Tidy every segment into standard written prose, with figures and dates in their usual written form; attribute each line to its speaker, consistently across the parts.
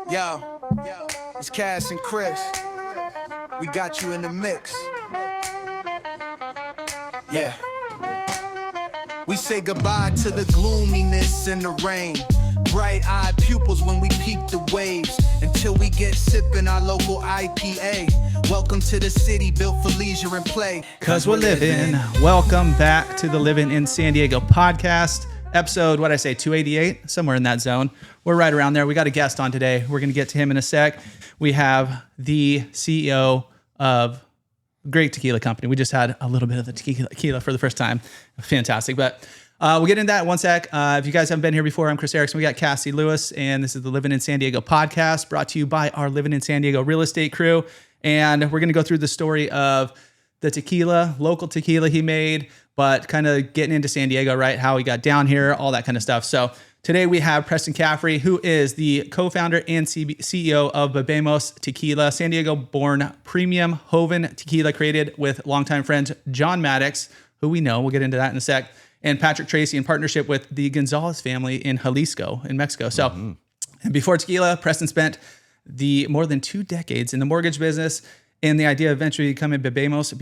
Speaker 1: Yo, it's Cass and Chris. We got you in the mix. Yeah. We say goodbye to the gloominess and the rain. Bright-eyed pupils when we peep the waves. Until we get sipping our local IPA. Welcome to the city built for leisure and play.
Speaker 2: Cause we're living. Welcome back to the Livin in San Diego podcast. Episode, 288? Somewhere in that zone. We're right around there. We got a guest on today. We're going to get to him in a sec. We have the CEO of Great Tequila Company. We just had a little bit of the tequila for the first time. Fantastic. But we'll get into that in one sec. If you guys haven't been here before, I'm Chris Erickson. We got Cassie Lewis, and this is the Livin in San Diego podcast brought to you by our Livin in San Diego real estate crew. And we're going to go through the story of the tequila, local tequila he made, but kind of getting into San Diego, right? How he got down here, all that kind of stuff. So today we have Preston Caffrey, who is the co-founder and CEO of Bebemos Tequila, San Diego-born premium joven tequila created with longtime friends John Maddox, who we know, we'll get into that in a sec, and Patrick Tracy in partnership with the Gonzalez family in Jalisco, in Mexico. So and before tequila, Preston spent more than 2 decades in the mortgage business. And the idea of eventually becoming Bebemos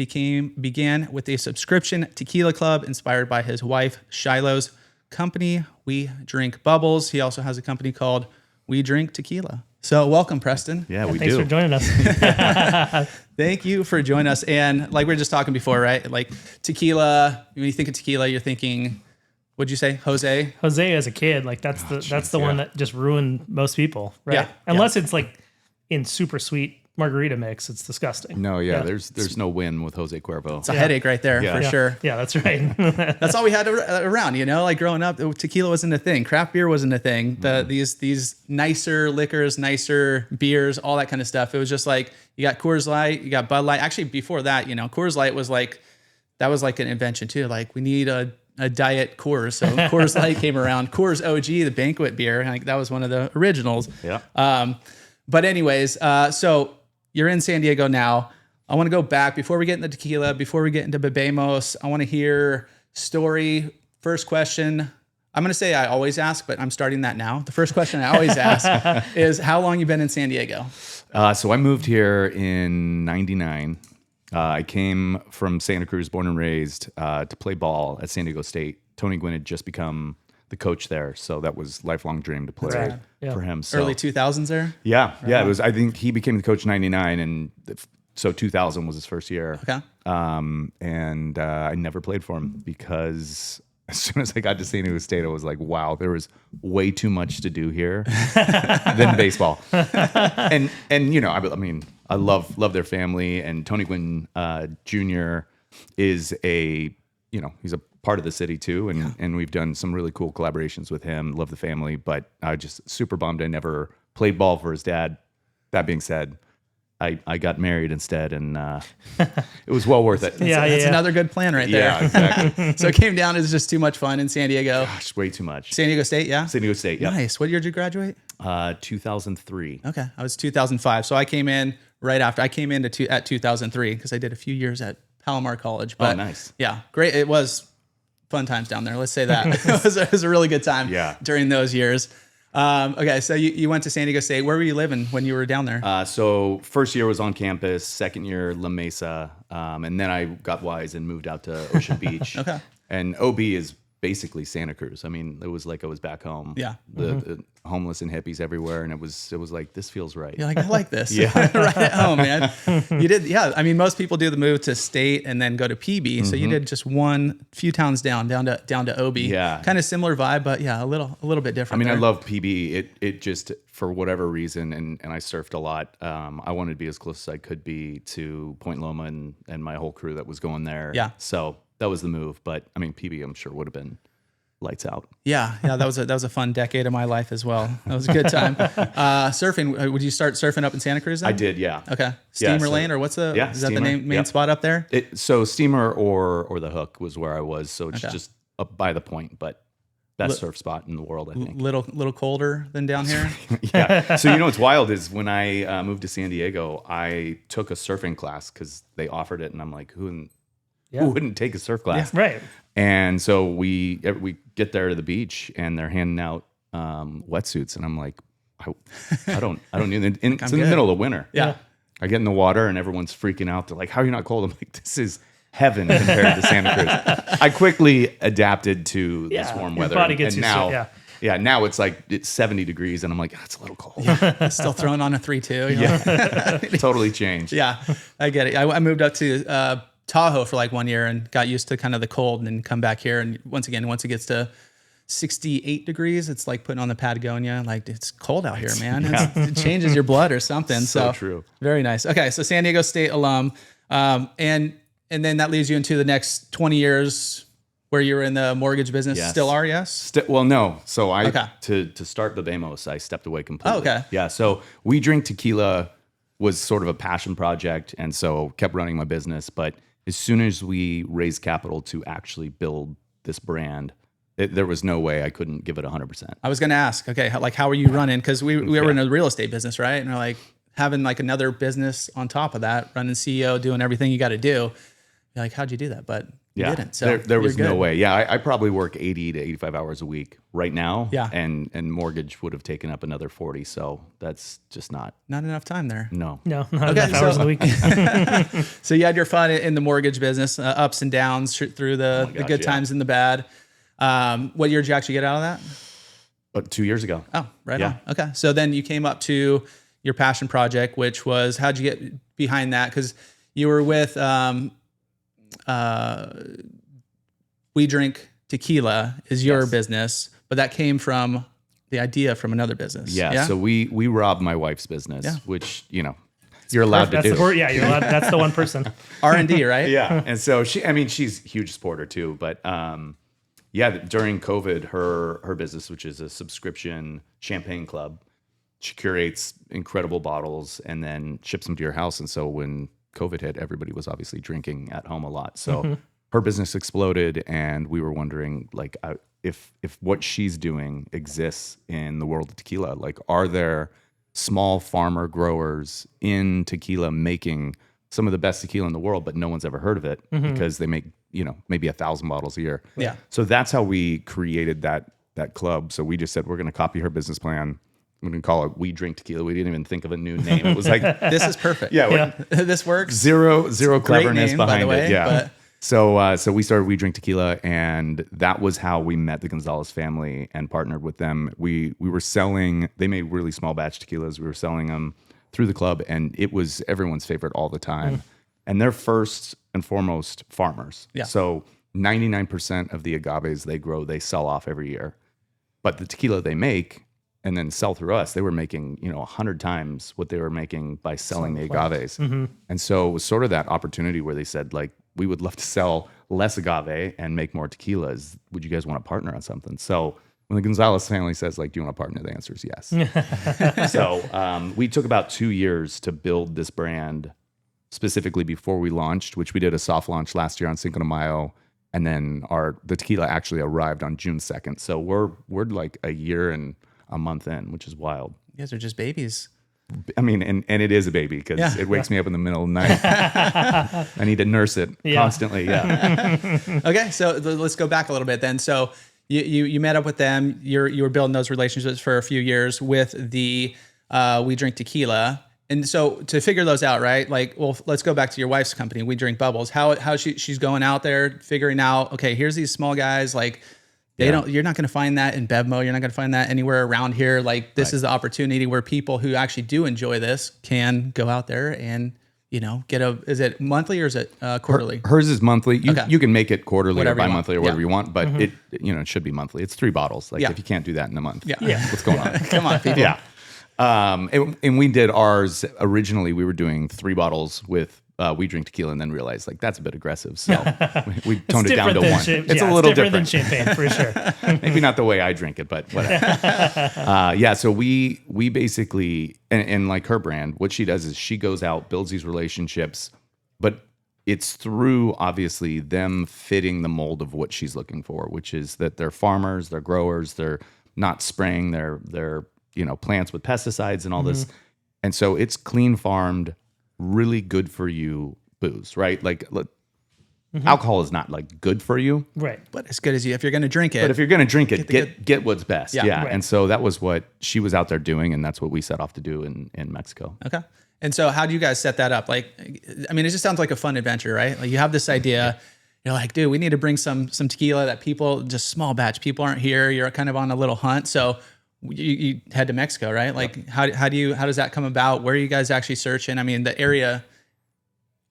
Speaker 2: began with a subscription tequila club inspired by his wife, Shiloh's company, We Drink Bubbles. He also has a company called We Drink Tequila. So welcome, Preston.
Speaker 3: Yeah, we
Speaker 4: Thanks
Speaker 3: do.
Speaker 4: for joining us.
Speaker 2: Thank you for joining us. And like we were just talking before, right? Like tequila, when you think of tequila, you're thinking, what'd you say, Jose?
Speaker 4: Jose as a kid, like that's the one that just ruined most people, right?
Speaker 2: Yeah.
Speaker 4: Unless it's like in super sweet Margarita mix, it's disgusting.
Speaker 3: No, there's no win with Jose Cuervo.
Speaker 2: It's a headache right there, for sure.
Speaker 4: Yeah, that's right.
Speaker 2: That's all we had around, like growing up, tequila wasn't a thing. Craft beer wasn't a thing. These nicer liquors, nicer beers, all that kind of stuff. It was just like, you got Coors Light, you got Bud Light. Actually, before that, Coors Light was like, that was like an invention too. Like we need a diet Coors. So Coors Light came around. Coors OG, the banquet beer. Like that was one of the originals.
Speaker 3: Yeah.
Speaker 2: But anyways, so you're in San Diego now. I want to go back before we get into tequila, before we get into Bebemos. I want to hear story. First question. I'm going to say I always ask, but I'm starting that now. The first question I always ask is how long you been in San Diego?
Speaker 3: So I moved here in '99. I came from Santa Cruz, born and raised, to play ball at San Diego State. Tony Gwynn had just become the coach there, so that was a lifelong dream to play for him. So,
Speaker 2: early 2000s there?
Speaker 3: Yeah. It was. I think he became the coach in '99, and so 2000 was his first year.
Speaker 2: Okay.
Speaker 3: And I never played for him because as soon as I got to San Diego State, I was like, wow, there was way too much to do here than baseball. And I mean, I love their family, and Tony Gwynn Jr. is he's a part of the city too, and we've done some really cool collaborations with him. Love the family, but I just super bummed I never played ball for his dad. That being said, I got married instead, and it was well worth it.
Speaker 2: That's another good plan right there.
Speaker 3: Yeah, exactly.
Speaker 2: So it came down as just too much fun in San Diego.
Speaker 3: Gosh, way too much.
Speaker 2: San Diego State, yeah?
Speaker 3: San Diego State, yeah.
Speaker 2: Nice. What year did you graduate?
Speaker 3: 2003.
Speaker 2: Okay, I was 2005. So I came in right after. I came in at 2003 because I did a few years at Palomar College. But
Speaker 3: nice.
Speaker 2: Yeah, great. It was fun times down there. Let's say that. It was a really good time during those years. Okay, so you went to San Diego State. Where were you living when you were down there?
Speaker 3: So first year was on campus, second year La Mesa, and then I got wise and moved out to Ocean Beach.
Speaker 2: Okay.
Speaker 3: And OB is basically Santa Cruz. I mean, it was like I was back home.
Speaker 2: Yeah.
Speaker 3: The homeless and hippies everywhere, and it was like, this feels right.
Speaker 2: You're like, I like this.
Speaker 3: Yeah.
Speaker 2: Right at home, man. You did, yeah. I mean, most people do the move to State and then go to PB. So you did just few towns down to OB.
Speaker 3: Yeah.
Speaker 2: Kind of similar vibe, but yeah, a little bit different.
Speaker 3: I mean,
Speaker 2: there.
Speaker 3: I love PB. It just, for whatever reason, and I surfed a lot. I wanted to be as close as I could be to Point Loma and my whole crew that was going there.
Speaker 2: Yeah.
Speaker 3: So that was the move. But I mean, PB, I'm sure would have been lights out.
Speaker 2: Yeah, that was a fun decade of my life as well. That was a good time. Surfing, would you start surfing up in Santa Cruz then?
Speaker 3: I did, yeah.
Speaker 2: Okay. Steamer Lane, or what's is that
Speaker 3: Steamer,
Speaker 2: the main spot up there?
Speaker 3: So Steamer or the Hook was where I was. So it's just up by the point, but best surf spot in the world, I think.
Speaker 2: Little colder than down here.
Speaker 3: Yeah. So what's wild is when I moved to San Diego, I took a surfing class because they offered it, and I'm like, who wouldn't take a surf class?
Speaker 4: Yeah, right.
Speaker 3: And so we get there to the beach, and they're handing out wetsuits, and I'm like, I don't need it. It's in the
Speaker 2: good.
Speaker 3: middle of winter.
Speaker 2: Yeah.
Speaker 3: I get in the water and everyone's freaking out. They're like, how are you not cold? I'm like, this is heaven compared to Santa Cruz. I quickly adapted to this warm weather.
Speaker 4: Your body gets
Speaker 3: and
Speaker 4: used
Speaker 3: now,
Speaker 4: to it,
Speaker 3: now it's like it's 70 degrees and I'm like, it's a little cold.
Speaker 2: Still throwing on a 3-2.
Speaker 3: Yeah. Totally changed.
Speaker 2: Yeah, I get it. I moved up to Tahoe for like 1 year and got used to kind of the cold, and then come back here. And once it gets to 68 degrees, it's like putting on the Patagonia. Like, it's cold out here, man. It changes your blood or something.
Speaker 3: So true.
Speaker 2: Very nice. Okay, so San Diego State alum, and then that leads you into the next 20 years where you're in the mortgage business.
Speaker 3: Yes.
Speaker 2: Still are, yes?
Speaker 3: Well, no. So
Speaker 2: Okay.
Speaker 3: to start Bebemos, I stepped away completely.
Speaker 2: Oh, okay.
Speaker 3: Yeah. So We Drink Tequila was sort of a passion project, and so kept running my business. But as soon as we raised capital to actually build this brand, there was no way I couldn't give it 100%.
Speaker 2: I was going to ask, okay, how are you running? Because we were in a real estate business, right? And we're like having like another business on top of that, running CEO, doing everything you got to do. You're like, how'd you do that? But you didn't. So
Speaker 3: there was
Speaker 2: you're
Speaker 3: no
Speaker 2: good.
Speaker 3: way. Yeah, I probably work 80 to 85 hours a week right now.
Speaker 2: Yeah.
Speaker 3: And mortgage would have taken up another 40. So that's just not
Speaker 2: Not enough time there.
Speaker 3: no.
Speaker 4: No, not
Speaker 2: Okay,
Speaker 4: enough hours
Speaker 2: so-
Speaker 4: a week.
Speaker 2: So you had your fun in the mortgage business, ups and downs through the
Speaker 3: gosh,
Speaker 2: good
Speaker 3: yeah.
Speaker 2: times and the bad. What year did you actually get out of that?
Speaker 3: But 2 years ago.
Speaker 2: Oh, right
Speaker 3: Yeah.
Speaker 2: on. Okay. So then you came up to your passion project, which was, how'd you get behind that? Because you were with We Drink Tequila is your
Speaker 3: Yes.
Speaker 2: business, but that came from the idea from another business.
Speaker 3: Yeah. So we robbed my wife's business,
Speaker 2: Yeah.
Speaker 3: which, you're allowed to
Speaker 4: That's
Speaker 3: do.
Speaker 4: the word. Yeah, you're allowed. That's the one person.
Speaker 2: R&D, right?
Speaker 3: Yeah. And so she's a huge supporter too. But during COVID, her business, which is a subscription champagne club, she curates incredible bottles and then ships them to your house. And so when COVID hit, everybody was obviously drinking at home a lot. So her business exploded, and we were wondering, like, if what she's doing exists in the world of tequila. Like, are there small farmer growers in tequila making some of the best tequila in the world, but no one's ever heard of it because they make, maybe 1,000 bottles a year.
Speaker 2: Yeah.
Speaker 3: So that's how we created that club. So we just said, we're going to copy her business plan. We're going to call it We Drink Tequila. We didn't even think of a new name. It was like,
Speaker 2: This is perfect.
Speaker 3: yeah.
Speaker 2: This works.
Speaker 3: zero cleverness
Speaker 2: name, by
Speaker 3: behind
Speaker 2: the way,
Speaker 3: it. Yeah.
Speaker 2: but-
Speaker 3: So we started We Drink Tequila, and that was how we met the Gonzalez family and partnered with them. We were selling. They made really small batch tequilas. We were selling them through the club, and it was everyone's favorite all the time. And they're first and foremost farmers.
Speaker 2: Yeah.
Speaker 3: So 99% of the agaves they grow, they sell off every year. But the tequila they make and then sell through us, they were making 100 times what they were making by selling the agaves. And so it was sort of that opportunity where they said, like, we would love to sell less agave and make more tequilas. Would you guys want to partner on something? So when the Gonzalez family says, like, do you want to partner? The answer is yes. So we took about 2 years to build this brand specifically before we launched, which we did a soft launch last year on Cinco de Mayo. And then the tequila actually arrived on June 2nd. So we're like a year and a month in, which is wild.
Speaker 2: You guys are just babies.
Speaker 3: I mean, and it is a baby because
Speaker 2: Yeah.
Speaker 3: it wakes me up in the middle of the night. I need to nurse it constantly. Yeah.
Speaker 2: Okay, so let's go back a little bit then. So you met up with them. You were building those relationships for a few years with the We Drink Tequila. And so to figure those out, right? Like, well, let's go back to your wife's company, We Drink Bubbles. How she's going out there figuring out, okay, here's these small guys, like you're not going to find that in Bevmo. You're not going to find that anywhere around here. Like, this is the opportunity where people who actually do enjoy this can go out there and, is it monthly or is it quarterly?
Speaker 3: Hers is monthly.
Speaker 2: Okay.
Speaker 3: You can make it quarterly
Speaker 2: Whatever
Speaker 3: or
Speaker 2: you
Speaker 3: bi-monthly
Speaker 2: want.
Speaker 3: or whatever
Speaker 2: Yeah.
Speaker 3: you want, but it should be monthly. It's 3 bottles. Like,
Speaker 2: Yeah.
Speaker 3: if you can't do that in a month,
Speaker 2: Yeah.
Speaker 3: what's going on?
Speaker 2: Come on, people.
Speaker 3: Yeah. And we did ours originally. We were doing 3 bottles with We Drink Tequila, and then realized, like, that's a bit aggressive. So we toned it down to 1. It's a little different.
Speaker 4: than champagne for sure.
Speaker 3: Maybe not the way I drink it, but whatever. So we basically, and like her brand, what she does is she goes out, builds these relationships, but it's through obviously them fitting the mold of what she's looking for, which is that they're farmers, they're growers, they're not spraying their plants with pesticides and all this. And so it's clean farmed, really good for you booze, right? Like, Alcohol is not like good for you,
Speaker 4: Right.
Speaker 2: But as good as if you're going to drink it.
Speaker 3: but if you're going to drink it, get what's best.
Speaker 2: Yeah.
Speaker 3: Yeah.
Speaker 4: Right.
Speaker 3: And so that was what she was out there doing. And that's what we set off to do in Mexico.
Speaker 2: Okay. And so how do you guys set that up? Like, I mean, it just sounds like a fun adventure, right? Like you have this idea, you're like, dude, we need to bring some tequila that people, just small batch, people aren't here. You're kind of on a little hunt. So you head to Mexico, right? Like how does that come about? Where are you guys actually searching? I mean, the area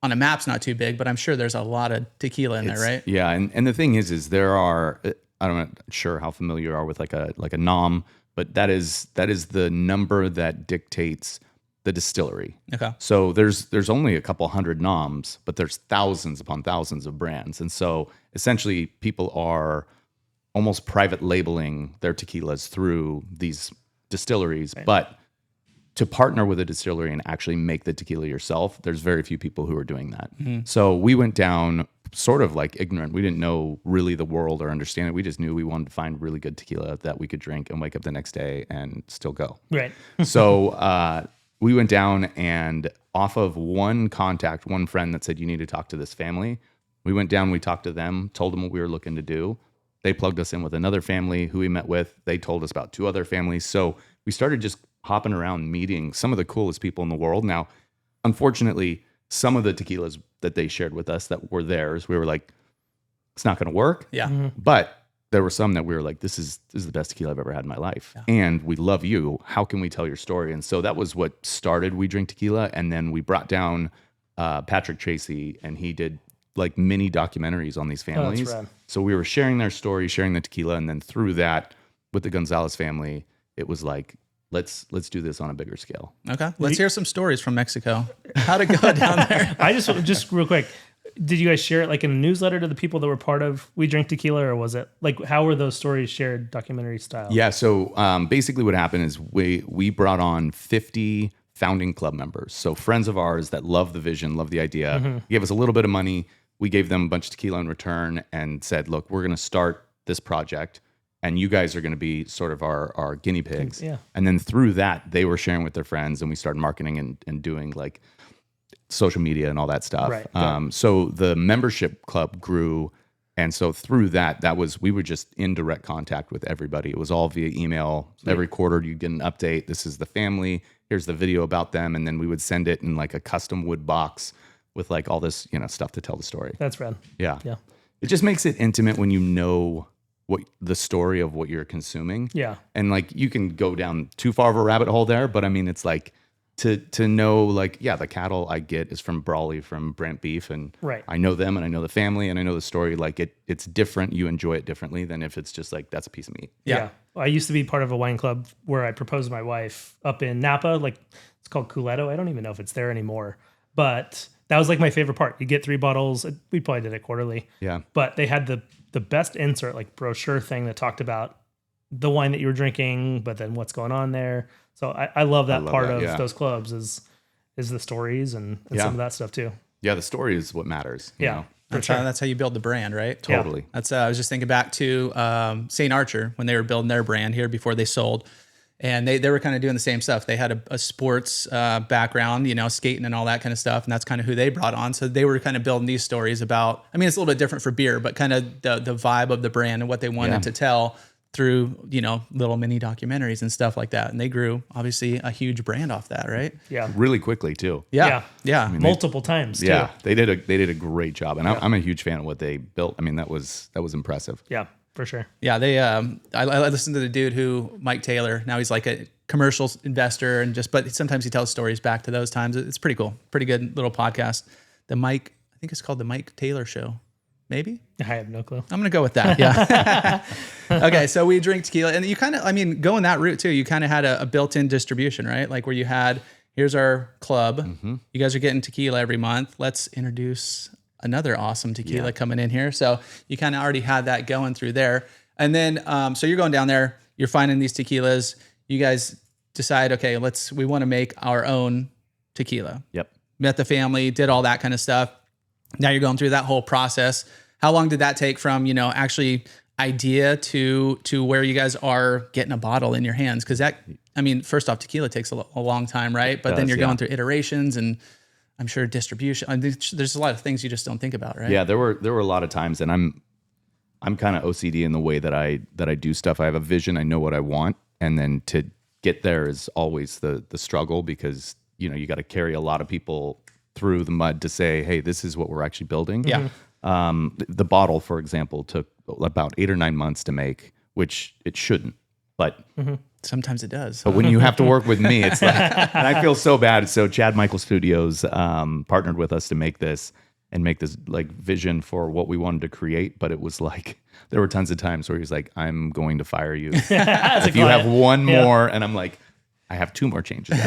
Speaker 2: on a map's not too big, but I'm sure there's a lot of tequila in there, right?
Speaker 3: Yeah. And the thing is there are, I'm not sure how familiar you are with like a nom, but that is the number that dictates the distillery.
Speaker 2: Okay.
Speaker 3: So there's only a couple hundred noms, but there's thousands upon thousands of brands. And so essentially people are almost private labeling their tequilas through these distilleries. Right. But to partner with a distillery and actually make the tequila yourself, there's very few people who are doing that. Mm-hmm. So we went down sort of like ignorant. We didn't know really the world or understand it. We just knew we wanted to find really good tequila that we could drink and wake up the next day and still go.
Speaker 4: Right.
Speaker 3: So we went down, and off of one friend that said, you need to talk to this family. We went down, we talked to them, told them what we were looking to do. They plugged us in with another family who we met with. They told us about two other families. So we started just hopping around meeting some of the coolest people in the world. Now, unfortunately, some of the tequilas that they shared with us that were theirs, we were like, it's not going to work.
Speaker 2: Yeah.
Speaker 4: Mm-hmm.
Speaker 3: But there were some that we were like, this is the best tequila I've ever had in my life. Yeah. And we love you. How can we tell your story? And so that was what started We Drink Tequila. And then we brought down Patrick Tracy, and he did like mini documentaries on these families.
Speaker 4: Oh, that's rad.
Speaker 3: So we were sharing their story, sharing the tequila. And then through that, with the Gonzalez family, it was like, let's do this on a bigger scale.
Speaker 2: Okay. Let's hear some stories from Mexico. How'd it go down there?
Speaker 4: I just real quick, did you guys share it like in a newsletter to the people that were part of We Drink Tequila, or was it like, how were those stories shared documentary style?
Speaker 3: Yeah. So basically what happened is we brought on 50 founding club members. So friends of ours that love the vision, love the idea, gave us a little bit of money. We gave them a bunch of tequila in return and said, look, we're going to start this project, and you guys are going to be sort of our guinea pigs.
Speaker 4: Yeah.
Speaker 3: And then through that, they were sharing with their friends, and we started marketing and doing like social media and all that stuff.
Speaker 4: Right.
Speaker 3: So the membership club grew. And so through that we were just in direct contact with everybody. It was all via email. Sweet. Every quarter you'd get an update. This is the family. Here's the video about them. And then we would send it in like a custom wood box with like all this, stuff to tell the story.
Speaker 4: That's rad.
Speaker 3: Yeah.
Speaker 4: Yeah.
Speaker 3: It just makes it intimate when you know what the story of what you're consuming.
Speaker 4: Yeah.
Speaker 3: And like you can go down too far of a rabbit hole there, but I mean, it's like to know like, yeah, the cattle I get is from Brawley, from Brant Beef, and
Speaker 4: right.
Speaker 3: I know them and I know the family and I know the story. Like it's different. You enjoy it differently than if it's just like, that's a piece of meat.
Speaker 4: Yeah. I used to be part of a wine club where I proposed to my wife up in Napa. Like it's called Culeto. I don't even know if it's there anymore, but that was like my favorite part. You get 3 bottles. We probably did it quarterly.
Speaker 3: Yeah.
Speaker 4: But they had the best insert, like brochure thing that talked about the wine that you were drinking, but then what's going on there. So I love that part of those clubs is the stories and some of that stuff too.
Speaker 3: Yeah, the story is what matters. You know?
Speaker 2: That's how you build the brand, right?
Speaker 3: Totally.
Speaker 2: Yeah. That's I was just thinking back to St. Archer when they were building their brand here before they sold. And they were kind of doing the same stuff. They had a sports background, skating and all that kind of stuff. And that's kind of who they brought on. So they were kind of building these stories about, I mean, it's a little bit different for beer, but kind of the vibe of the brand and what they wanted to tell through, little mini documentaries and stuff like that. And they grew obviously a huge brand off that, right?
Speaker 4: Yeah.
Speaker 3: Really quickly too.
Speaker 2: Yeah.
Speaker 3: I mean,
Speaker 4: multiple times too.
Speaker 3: Yeah. They did a great job. And I'm a huge fan of what they built. I mean, that was impressive.
Speaker 4: Yeah, for sure.
Speaker 2: Yeah. They, I listened to the dude Mike Taylor, now he's like a commercial investor but sometimes he tells stories back to those times. It's pretty cool. Pretty good little podcast. I think it's called the Mike Taylor Show. Maybe?
Speaker 4: I have no clue.
Speaker 2: I'm going to go with that. Yeah. Okay. So We Drink Tequila. And you kind of, going that route too, you kind of had a built-in distribution, right? Like where you had, here's our club. Mm-hmm. You guys are getting tequila every month. Let's introduce another awesome tequila coming in here. So you kind of already had that going through there. And then, so you're going down there, you're finding these tequilas. You guys decide, okay, we want to make our own tequila.
Speaker 3: Yep.
Speaker 2: Met the family, did all that kind of stuff. Now you're going through that whole process. How long did that take from, actually idea to where you guys are getting a bottle in your hands? Because first off, tequila takes a long time, right? But then you're going through iterations and I'm sure distribution. I mean, there's a lot of things you just don't think about, right?
Speaker 3: Yeah, there were a lot of times, and I'm kind of OCD in the way that I do stuff. I have a vision. I know what I want, and then to get there is always the struggle, because you got to carry a lot of people through the mud to say, hey, this is what we're actually building.
Speaker 2: Yeah.
Speaker 3: The bottle, for example, took about 8 or 9 months to make, which it shouldn't, but.
Speaker 2: Sometimes it does.
Speaker 3: But when you have to work with me, it's like, and I feel so bad. So Chad Michael Studios partnered with us to make this like vision for what we wanted to create. But it was like, there were tons of times where he's like, I'm going to fire you if you have one more. And I'm like, I have 2 more changes.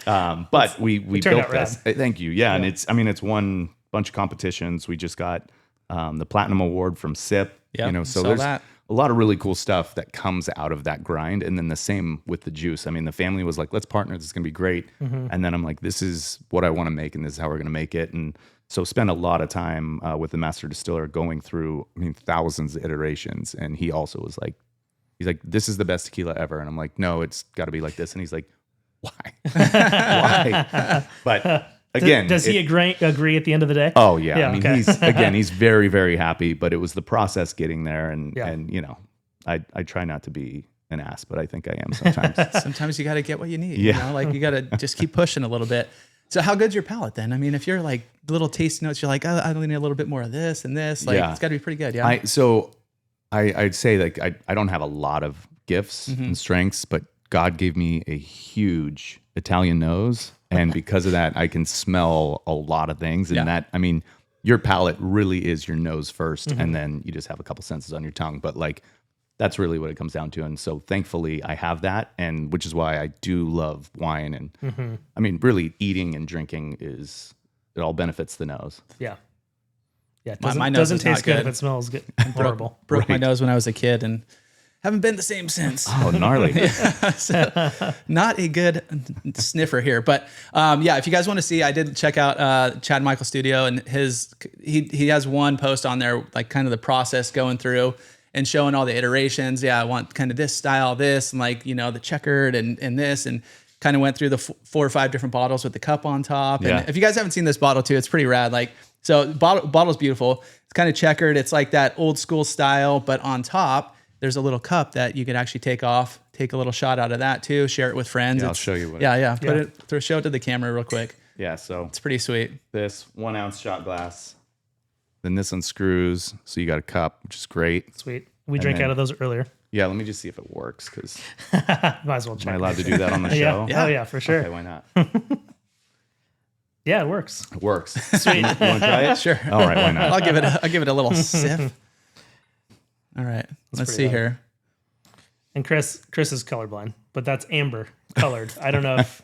Speaker 3: But we built this. Thank you. Yeah. And it's won a bunch of competitions. We just got the Platinum Award from SIP.
Speaker 2: Yep,
Speaker 3: So there's a lot of really cool stuff that comes out of that grind. And then the same with the juice. I mean, the family was like, let's partner. This is going to be great. And then I'm like, this is what I want to make, and this is how we're going to make it. And so spend a lot of time with the master distiller going through, thousands of iterations. And he also was like, this is the best tequila ever. And I'm like, no, it's got to be like this. And he's like, why? Why? But again,
Speaker 4: does he agree at the end of the day?
Speaker 3: Oh yeah. He's very, very happy, but it was the process getting there. And I try not to be an ass, but I think I am sometimes.
Speaker 2: Sometimes you got to get what you need. Yeah. You got to just keep pushing a little bit. So how good's your palate then? I mean, if you're like little tasty notes, you're like, oh, I need a little bit more of this and this. It's got to be pretty good. Yeah.
Speaker 3: I'd say like I don't have a lot of gifts and strengths, but God gave me a huge Italian nose. And because of that, I can smell a lot of things. And your palate really is your nose first. And then you just have a couple senses on your tongue. But like, that's really what it comes down to. And so thankfully I have that. And which is why I do love wine. And really eating and drinking it all benefits the nose.
Speaker 4: Yeah. Yeah.
Speaker 2: My nose
Speaker 4: doesn't taste good if it smells good. Horrible.
Speaker 2: Broke my nose when I was a kid and haven't been the same since.
Speaker 3: Oh, gnarly.
Speaker 2: So, not a good sniffer here. But if you guys want to see, I did check out Chad Michael Studio, and he has one post on there, like kind of the process going through and showing all the iterations. Yeah, I want kind of this style, this, and like, the checkered and this, and kind of went through the 4 or 5 different bottles with the cup on top.
Speaker 3: Yeah.
Speaker 2: And if you guys haven't seen this bottle too, it's pretty rad. Like, so bottle's beautiful. It's kind of checkered. It's like that old school style, but on top, there's a little cup that you could actually take off, take a little shot out of that too, share it with friends.
Speaker 3: Yeah, I'll show you.
Speaker 2: Show it to the camera real quick.
Speaker 3: Yeah, so
Speaker 2: it's pretty sweet.
Speaker 3: This 1 ounce shot glass. Then this unscrews, so you got a cup, which is great.
Speaker 4: Sweet. We drank out of those earlier.
Speaker 3: Yeah, let me just see if it works, because
Speaker 4: might as well check.
Speaker 3: Am I allowed to do that on the show?
Speaker 4: Yeah. Oh yeah, for sure.
Speaker 3: Okay, why not?
Speaker 4: Yeah, it works.
Speaker 3: It works. Sweet. You want to try it?
Speaker 2: Sure.
Speaker 3: All right, why not?
Speaker 2: I'll give it a little sip. All right, let's see here.
Speaker 4: And Chris is colorblind, but that's amber colored. I don't know if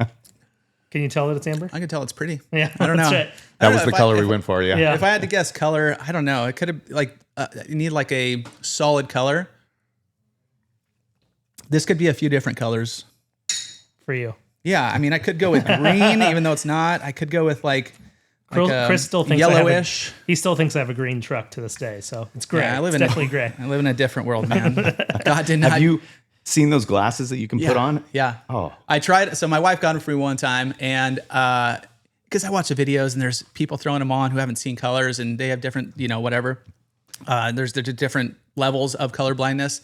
Speaker 4: can you tell that it's amber?
Speaker 2: I can tell it's pretty.
Speaker 4: Yeah,
Speaker 2: I don't know.
Speaker 4: Right.
Speaker 3: That was the color we went for. Yeah.
Speaker 2: If I had to guess color, I don't know. It could have you need like a solid color. This could be a few different colors
Speaker 4: for you.
Speaker 2: Yeah, I could go with green, even though it's not. I could go with like
Speaker 4: Chris still thinks
Speaker 2: yellowish.
Speaker 4: He still thinks I have a green truck to this day, so it's gray. Yeah, it's definitely gray.
Speaker 2: I live in a different world, man. God did not.
Speaker 3: Have you seen those glasses that you can put on?
Speaker 2: Yeah.
Speaker 3: Oh.
Speaker 2: I tried. So my wife got them for me one time, and because I watch the videos and there's people throwing them on who haven't seen colors, and they have different, whatever. There's different levels of color blindness,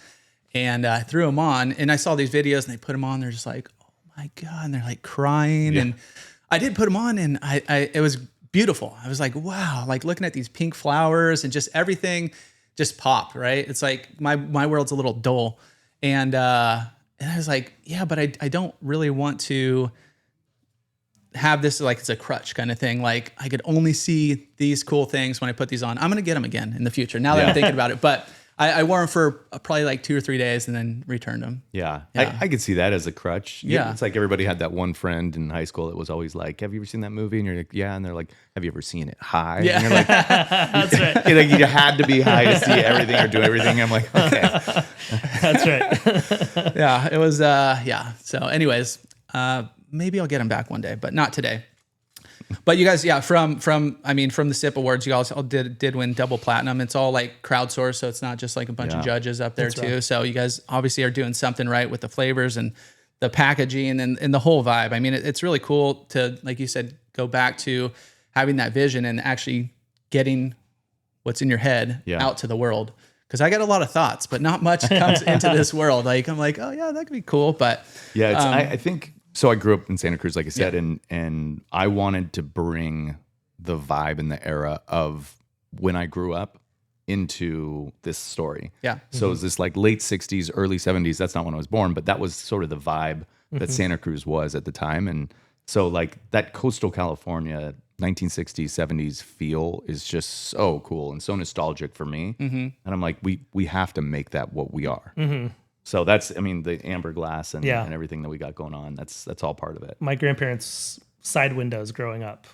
Speaker 2: and I threw them on, and I saw these videos, and they put them on. They're just like, oh my God, and they're like crying, and I did put them on, and it was beautiful. I was like, wow, like looking at these pink flowers and just everything just popped, right? It's like my world's a little dull. And I was like, yeah, but I don't really want to have this like it's a crutch kind of thing. Like I could only see these cool things when I put these on. I'm going to get them again in the future now that I'm thinking about it. But I wore them for probably like 2 or 3 days and then returned them.
Speaker 3: Yeah. I could see that as a crutch. Yeah. It's like everybody had that one friend in high school that was always like, have you ever seen that movie? And you're like, yeah. And they're like, have you ever seen it high?
Speaker 2: Yeah.
Speaker 3: And you're like,
Speaker 4: that's right.
Speaker 3: You had to be high to see everything or do everything. I'm like, okay.
Speaker 4: That's right.
Speaker 2: Yeah. It was, So anyways, maybe I'll get them back one day, but not today. But you guys, from the SIP Awards, you guys all did win double platinum. It's all like crowdsourced, so it's not just like a bunch of judges up there. That's too. Right. So you guys obviously are doing something right with the flavors and the packaging and the whole vibe. I mean, it's really cool to, like you said, go back to having that vision and actually getting what's in your head out to the world. Because I got a lot of thoughts, but not much comes into this world. Like I'm like, oh yeah, that could be cool. But
Speaker 3: I think so. I grew up in Santa Cruz, like I said, and I wanted to bring the vibe and the era of when I grew up into this story.
Speaker 2: Yeah.
Speaker 3: So it was this like late 60s, early 70s. That's not when I was born, but that was sort of the vibe that Santa Cruz was at the time. And so like that coastal California 1960s, 70s feel is just so cool and so nostalgic for me. And I'm like, we have to make that what we are. So that's, I mean, the amber glass and everything that we got going on, that's all part of it.
Speaker 4: My grandparents' side windows growing up,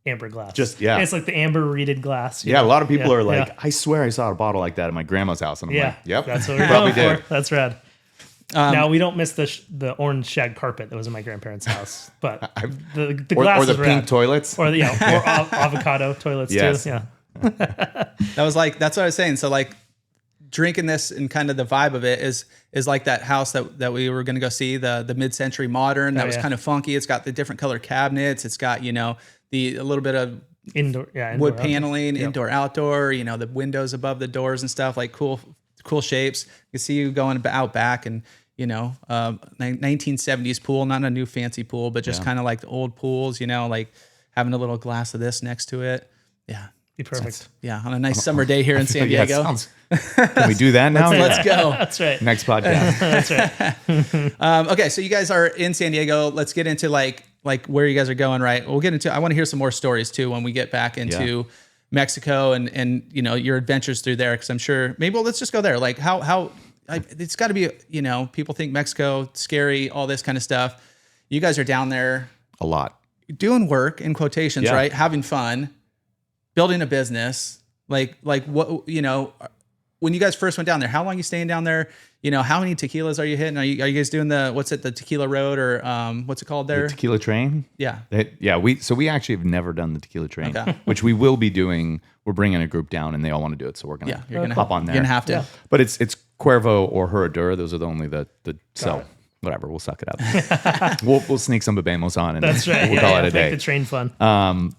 Speaker 4: amber glass.
Speaker 3: Just,
Speaker 4: And it's like the amber reeded glass.
Speaker 3: Yeah, a lot of people are like, I swear I saw a bottle like that at my grandma's house. And I'm like, yep.
Speaker 4: That's what we're
Speaker 3: probably
Speaker 4: going
Speaker 3: did.
Speaker 4: for. That's rad. Now, we don't miss the orange shag carpet that was in my grandparents' house, but the glass
Speaker 3: or the
Speaker 4: is
Speaker 3: pink
Speaker 4: rad.
Speaker 3: toilets.
Speaker 4: Or the or avocado toilets too. Yeah.
Speaker 2: that was like, that's what I was saying. So like drinking this and kind of the vibe of it is like that house that we were going to go see, the mid-century modern that was kind of funky. It's got the different color cabinets. It's got, you know, a little bit of
Speaker 4: indoor
Speaker 2: wood paneling, indoor, outdoor, you know, the windows above the doors and stuff, like cool shapes. You see you going out back and, you know, 1970s pool, not a new fancy pool, but just kind of like the old pools, you know, like having a little glass of this next to it. Yeah.
Speaker 4: Be perfect.
Speaker 2: On a nice summer day here in San Diego.
Speaker 3: Can we do that now?
Speaker 2: Let's go.
Speaker 4: That's right.
Speaker 3: Next podcast.
Speaker 4: That's right.
Speaker 2: Okay, so you guys are in San Diego. Let's get into like where you guys are going, right? We'll get into, I want to hear some more stories too when we get back into Mexico and you know, your adventures through there, because I'm sure let's just go there. Like how it's got to be, you know, people think Mexico scary, all this kind of stuff. You guys are down there
Speaker 3: a lot
Speaker 2: doing work in quotations, right? Having fun, building a business. Like what, you know, when you guys first went down there, how long are you staying down there? You know, how many tequilas are you hitting? Are you guys doing the tequila road or what's it called there?
Speaker 3: The tequila train.
Speaker 2: Yeah.
Speaker 3: We actually have never done the tequila train, which we will be doing. We're bringing a group down and they all want to do it. So we're going to hop on there.
Speaker 2: You're going to have to. Yeah.
Speaker 3: But it's Cuervo or Herradura. Those are the only so whatever, we'll suck it up. we'll sneak some Bebemos on and
Speaker 4: that's right.
Speaker 3: We'll call it a day.
Speaker 4: Make the train fun.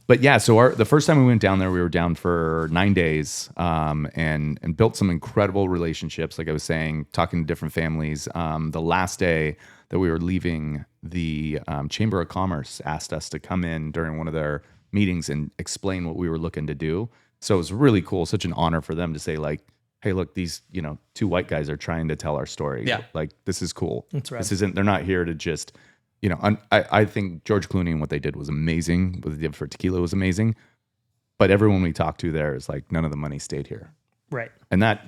Speaker 3: But yeah, so the first time we went down there, we were down for 9 days and built some incredible relationships. Like I was saying, talking to different families. The last day that we were leaving, the Chamber of Commerce asked us to come in during one of their meetings and explain what we were looking to do. So it was really cool, such an honor for them to say like, hey, look, these, you know, two white guys are trying to tell our story.
Speaker 2: Yeah.
Speaker 3: Like, this is cool.
Speaker 4: That's right.
Speaker 3: They're not here to just, you know, I think George Clooney and what they did was amazing. What they did for tequila was amazing. But everyone we talked to there is like, none of the money stayed here.
Speaker 4: Right.
Speaker 3: And that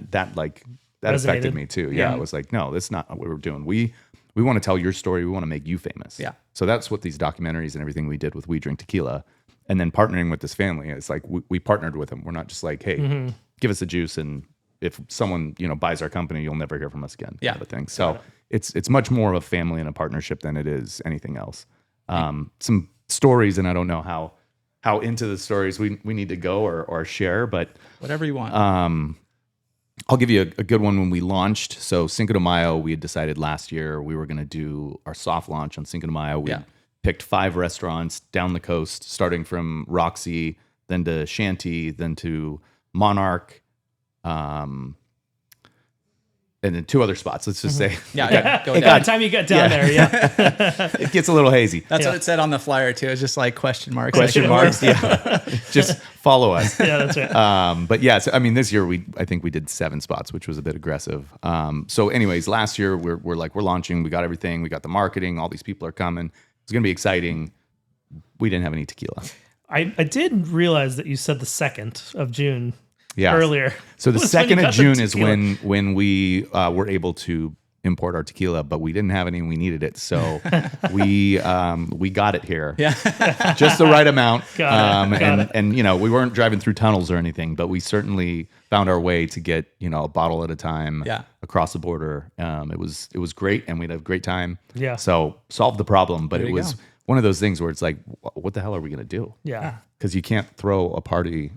Speaker 3: affected me too. Yeah. I was like, no, that's not what we're doing. We want to tell your story. We want to make you famous.
Speaker 2: Yeah.
Speaker 3: So that's what these documentaries and everything we did with We Drink Tequila. And then partnering with this family, it's like we partnered with them. We're not just like, hey, give us the juice, and if someone, you know, buys our company, you'll never hear from us again.
Speaker 2: Yeah.
Speaker 3: Kind of thing. So it's much more of a family and a partnership than it is anything else. Some stories, and I don't know how into the stories we need to go or share, but
Speaker 2: whatever you want.
Speaker 3: I'll give you a good one. When we launched, so Cinco de Mayo, we had decided last year we were going to do our soft launch on Cinco de Mayo. We picked 5 restaurants down the coast, starting from Roxy, then to Shanty, then to Monarch, and then 2 other spots. Let's just say,
Speaker 4: by the time you get down there,
Speaker 3: it gets a little hazy.
Speaker 2: That's what it said on the flyer too. It's just like question marks.
Speaker 3: Just follow us.
Speaker 4: Yeah, that's right.
Speaker 3: But yeah, so, I mean, this year I think we did 7 spots, which was a bit aggressive. So anyways, last year we're launching. We got everything. We got the marketing. All these people are coming. It's going to be exciting. We didn't have any tequila.
Speaker 4: I did realize that you said the 2nd of June.
Speaker 3: Yeah.
Speaker 4: Earlier.
Speaker 3: So the 2nd of June is when we were able to import our tequila, but we didn't have any and we needed it. So we got it here.
Speaker 2: Yeah.
Speaker 3: Just the right amount.
Speaker 4: Got it.
Speaker 3: And you know, we weren't driving through tunnels or anything, but we certainly found our way to get, you know, a bottle at a time across the border. It was great and we had a great time.
Speaker 4: Yeah.
Speaker 3: So solved the problem, but it was one of those things where it's like, what the hell are we going to do?
Speaker 4: Yeah.
Speaker 3: Because you can't throw a party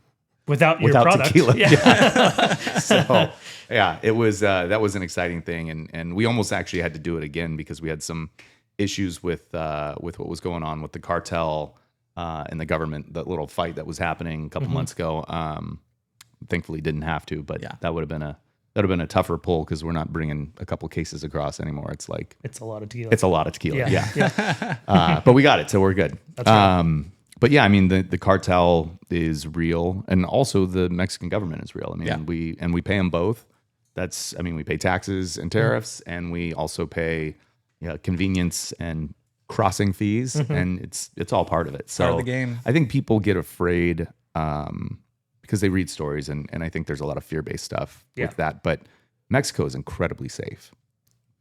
Speaker 4: without your product.
Speaker 3: Tequila.
Speaker 4: Yeah.
Speaker 3: So yeah, it was that was an exciting thing, and we almost actually had to do it again because we had some issues with what was going on with the cartel in the government, that little fight that was happening a couple months ago. Thankfully didn't have to, but that would have been a tougher pull because we're not bringing a couple cases across anymore. It's like
Speaker 4: it's a lot of tequila.
Speaker 3: It's a lot of tequila. Yeah. But we got it, so we're good.
Speaker 4: That's right.
Speaker 3: But yeah, I mean the cartel is real, and also the Mexican government is real. I mean, we pay them both. We pay taxes and tariffs, and we also pay convenience and crossing fees, and it's all part of it. So
Speaker 2: part of the game.
Speaker 3: I think people get afraid because they read stories, and I think there's a lot of fear-based stuff with that. But Mexico is incredibly safe.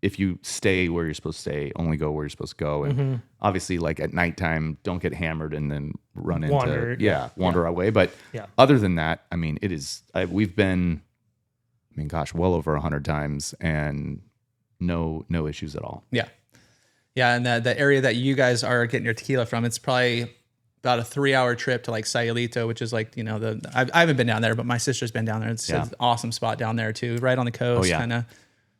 Speaker 3: If you stay where you're supposed to stay, only go where you're supposed to go. And obviously, like at nighttime, don't get hammered and then wander away. But other than that, I mean, we've been, well over 100 times and no issues at all.
Speaker 2: Yeah. Yeah. And the area that you guys are getting your tequila from, it's probably about a 3-hour trip to like Sayulito, which is like, I haven't been down there, but my sister's been down there. It's an awesome spot down there too, right on the coast. Kind of.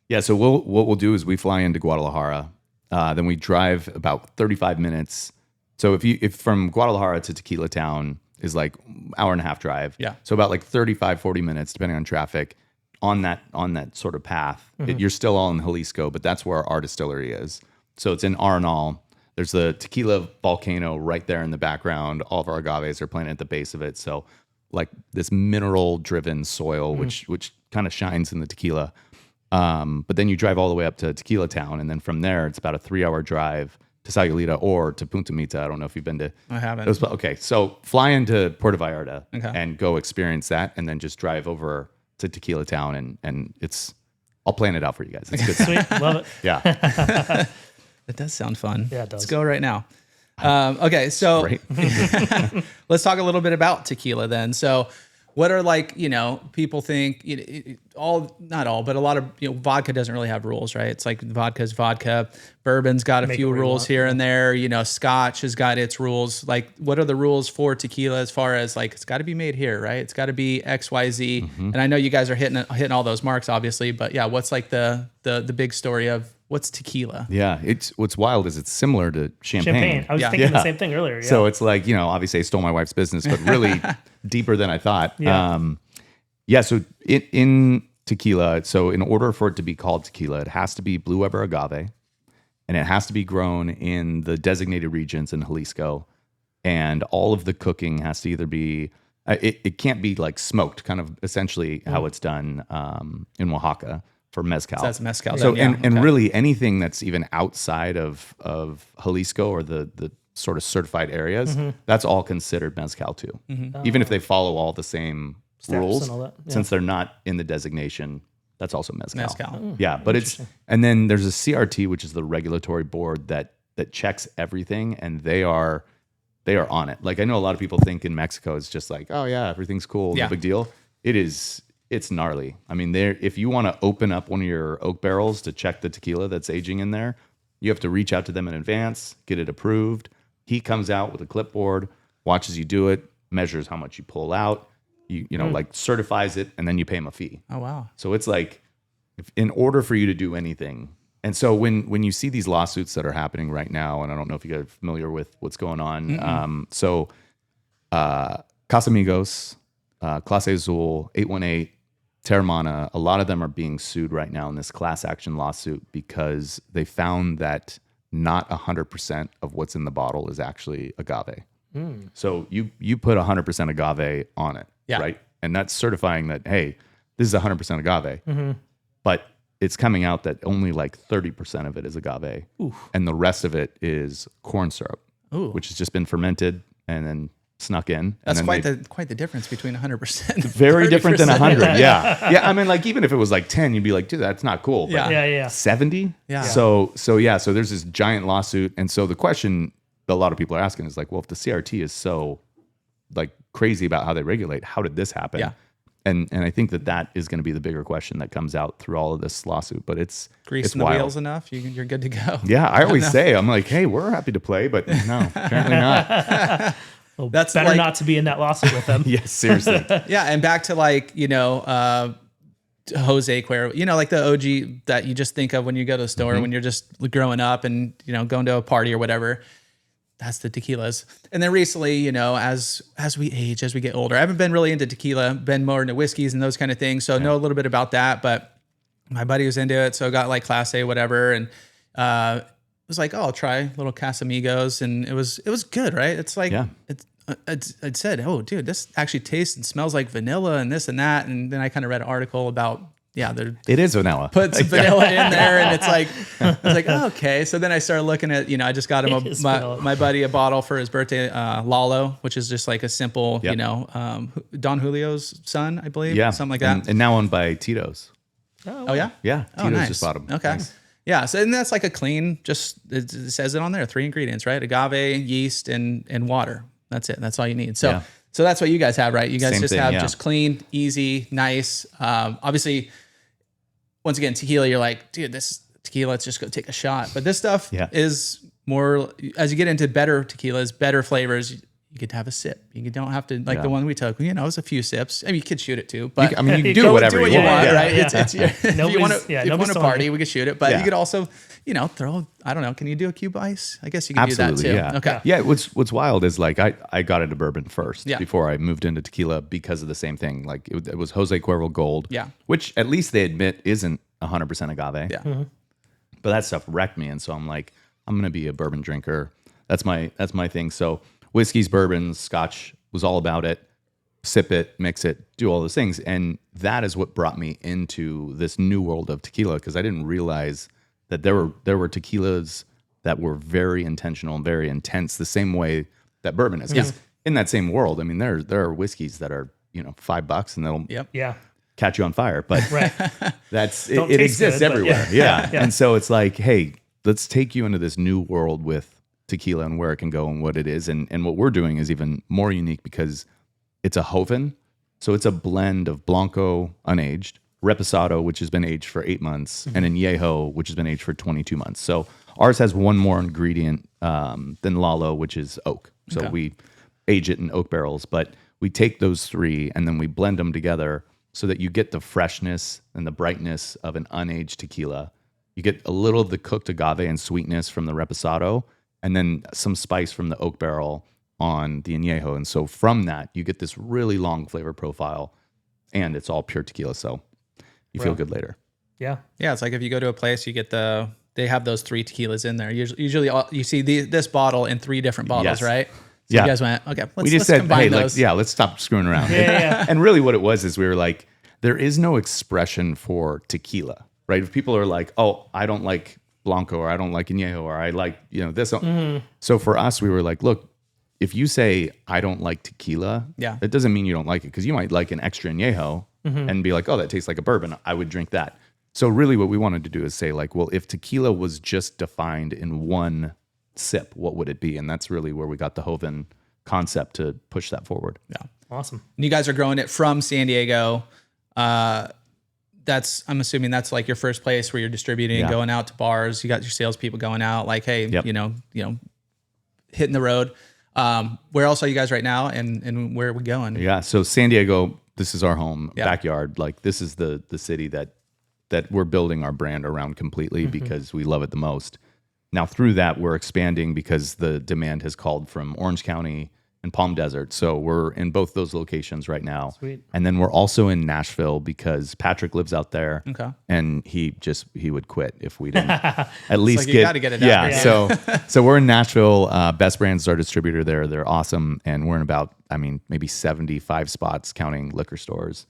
Speaker 3: Yeah. So what we'll do is we fly into Guadalajara, then we drive about 35 minutes. So if from Guadalajara to Tequila Town is like hour and a half drive. Yeah. So about like 35, 40 minutes, depending on traffic on that sort of path. You're still all in Jalisco, but that's where our distillery is. So it's in Arenal. There's the tequila volcano right there in the background. All of our agaves are planted at the base of it. So like this mineral-driven soil, which kind of shines in the tequila. But then you drive all the way up to Tequila Town, and then from there, it's about a 3-hour drive to Sayulita or to Punta Mita. I don't know if you've been to...
Speaker 2: I haven't.
Speaker 3: Okay, so fly into Puerto Vallarta and go experience that, and then just drive over to Tequila Town, and it's... I'll plan it out for you guys. It's good.
Speaker 4: Sweet, love it.
Speaker 3: Yeah.
Speaker 2: It does sound fun.
Speaker 4: Yeah, it does.
Speaker 2: Let's go right now. Okay, so let's talk a little bit about tequila then. So what are people think, not all, but a lot of, vodka doesn't really have rules, right? It's like vodka's vodka. Bourbon's got a few rules here and there. Scotch has got its rules. Like, what are the rules for tequila as far as like, it's got to be made here, right? It's got to be XYZ. And I know you guys are hitting all those marks, obviously, but yeah, what's like the big story of what's tequila?
Speaker 3: Yeah, what's wild is it's similar to champagne.
Speaker 4: I was thinking the same thing earlier. Yeah.
Speaker 3: So it's like, obviously I stole my wife's business, but really deeper than I thought. Yeah. So in tequila, so in order for it to be called tequila, it has to be Blue Weber agave, and it has to be grown in the designated regions in Jalisco, and all of the cooking has to either be, it can't be like smoked, kind of essentially how it's done in Oaxaca. For mezcal.
Speaker 2: So that's mezcal.
Speaker 3: So and really anything that's even outside of Jalisco or the sort of certified areas, that's all considered mezcal too. Even if they follow all the same rules,
Speaker 4: and all that. Yeah.
Speaker 3: since they're not in the designation, that's also mezcal.
Speaker 2: Oh,
Speaker 3: but and then there's a CRT, which is the regulatory board that checks everything, and they are on it. Like I know a lot of people think in Mexico it's just like, oh yeah, everything's cool, no big deal. It's gnarly. I mean, if you want to open up one of your oak barrels to check the tequila that's aging in there, you have to reach out to them in advance, get it approved. He comes out with a clipboard, watches you do it, measures how much you pull out, like certifies it, and then you pay him a fee.
Speaker 2: Oh, wow.
Speaker 3: So it's like, in order for you to do anything. And so when you see these lawsuits that are happening right now, and I don't know if you guys are familiar with what's going on. Casamigos, Clase Azul, 818, Terramana, a lot of them are being sued right now in this class action lawsuit because they found that not 100% of what's in the bottle is actually agave. So you put 100% agave on it, right? And that's certifying that, hey, this is 100% agave. But it's coming out that only like 30% of it is agave. And the rest of it is corn syrup, which has just been fermented and then snuck in.
Speaker 2: That's quite the difference between 100%.
Speaker 3: Very different than 100. Yeah. I mean, like even if it was like 10, you'd be like, dude, that's not cool.
Speaker 4: But
Speaker 3: 70.
Speaker 2: Yeah.
Speaker 3: So there's this giant lawsuit, and so the question that a lot of people are asking is like, well, if the CRT is so like crazy about how they regulate, how did this happen?
Speaker 2: Yeah.
Speaker 3: And I think that is going to be the bigger question that comes out through all of this lawsuit. But it's
Speaker 2: greasing the wheels enough, you're good to go.
Speaker 3: Yeah, I always say, I'm like, hey, we're happy to play, but no, apparently not.
Speaker 4: Well, that's better not to be in that lawsuit with them.
Speaker 3: Yes, seriously.
Speaker 2: Yeah, and back to like, Jose Cuervo, like the OG that you just think of when you go to the store when you're just growing up and, going to a party or whatever. that's the tequilas. And then recently, you know, as we age, as we get older, I haven't been really into tequila, been more into whiskeys and those kind of things. So I know a little bit about that, but my buddy was into it. So I got like Class A, whatever. And was like, oh, I'll try little Casamigos. And it was good, right? It's like, I said, oh, dude, this actually tastes and smells like vanilla and this and that. And then I kind of read an article about,
Speaker 3: it is vanilla.
Speaker 2: Put some vanilla in there, and it's like, I was like, oh, okay. So then I started looking at, you know, I just got him my buddy a bottle for his birthday, Lalo, which is just like a simple, you know, Don Julio's son, I believe, something like that.
Speaker 3: And now owned by Tito's.
Speaker 2: Oh yeah,
Speaker 3: yeah. Tito's
Speaker 2: nice.
Speaker 3: just bought him.
Speaker 2: Okay. Nice. Yeah, so and that's like a clean, just it says it on there, 3 ingredients, right? Agave, yeast, and water. That's it. That's all you need. So so that's what you guys have, right? You guys just clean, easy, nice. Obviously, once again, tequila, you're like, dude, this tequila, let's just go take a shot. But this stuff is more, as you get into better tequilas, better flavors, you get to have a sip. You don't have to, like the one we took, you know, it was a few sips. I mean, you could shoot it too, but
Speaker 3: you can do whatever you want,
Speaker 2: right? It's if you want to party, we could shoot it, but you could also, you know, throw, I don't know, can you do a cube ice? I guess you can do that too.
Speaker 3: Yeah.
Speaker 2: Okay.
Speaker 3: Yeah. What's wild is like, I got into bourbon first before I moved into tequila because of the same thing. Like it was Jose Cuervo Gold, which at least they admit isn't 100% agave. Yeah. Mm-hmm. But that stuff wrecked me. And so I'm like, I'm going to be a bourbon drinker. That's my thing. So whiskeys, bourbons, scotch was all about it. Sip it, mix it, do all those things. And that is what brought me into this new world of tequila, because I didn't realize that there were tequilas that were very intentional and very intense, the same way that bourbon is. Because in that same world, I mean, there are whiskeys that are, you know, $5 and they'll catch you on fire. But that's it exists good, everywhere. Yeah. And so it's like, hey, let's take you into this new world with tequila and where it can go and what it is. And what we're doing is even more unique because it's a joven. So it's a blend of blanco, unaged, reposado, which has been aged for 8 months, and añejo, which has been aged for 22 months. So ours has one more ingredient than Lalo, which is oak. So we age it in oak barrels, but we take those 3 and then we blend them together so that you get the freshness and the brightness of an unaged tequila. You get a little of the cooked agave and sweetness from the reposado, and then some spice from the oak barrel on the añejo. And so from that, you get this really long flavor profile, and it's all pure tequila. So you feel good later. Yeah.
Speaker 2: Yeah. It's like if you go to a place, you get they have those 3 tequilas in there. Usually you see this bottle in 3 different bottles, right? So you guys went, okay, let's combine those.
Speaker 3: Let's stop screwing around. And really what it was is we were like, there is no expression for tequila, right? If people are like, oh, I don't like blanco, or I don't like añejo, or I like, you know, this. So for us, we were like, look, if you say, I don't like tequila, it doesn't mean you don't like it, because you might like an extra añejo and be like, oh, that tastes like a bourbon. I would drink that. So really what we wanted to do is say like, well, if tequila was just defined in one sip, what would it be? And that's really where we got the joven concept to push that forward.
Speaker 2: Yeah.
Speaker 4: Awesome.
Speaker 2: And you guys are growing it from San Diego. I'm assuming that's like your first place where you're distributing and going out to bars. You got your salespeople going out like, hey, you know, hitting the road. Where else are you guys right now, and where are we going?
Speaker 3: Yeah. So San Diego, this is our home backyard. Like this is the city that we're building our brand around completely because we love it the most. Now through that, we're expanding because the demand has called from Orange County and Palm Desert. So we're in both those locations right now.
Speaker 4: Sweet.
Speaker 3: And then we're also in Nashville because Patrick lives out there.
Speaker 2: Okay.
Speaker 3: And he would quit if we didn't at least
Speaker 2: like you gotta get it down
Speaker 3: here. So we're in Nashville. Best Brands is our distributor there. They're awesome. And we're in about, maybe 75 spots counting liquor stores,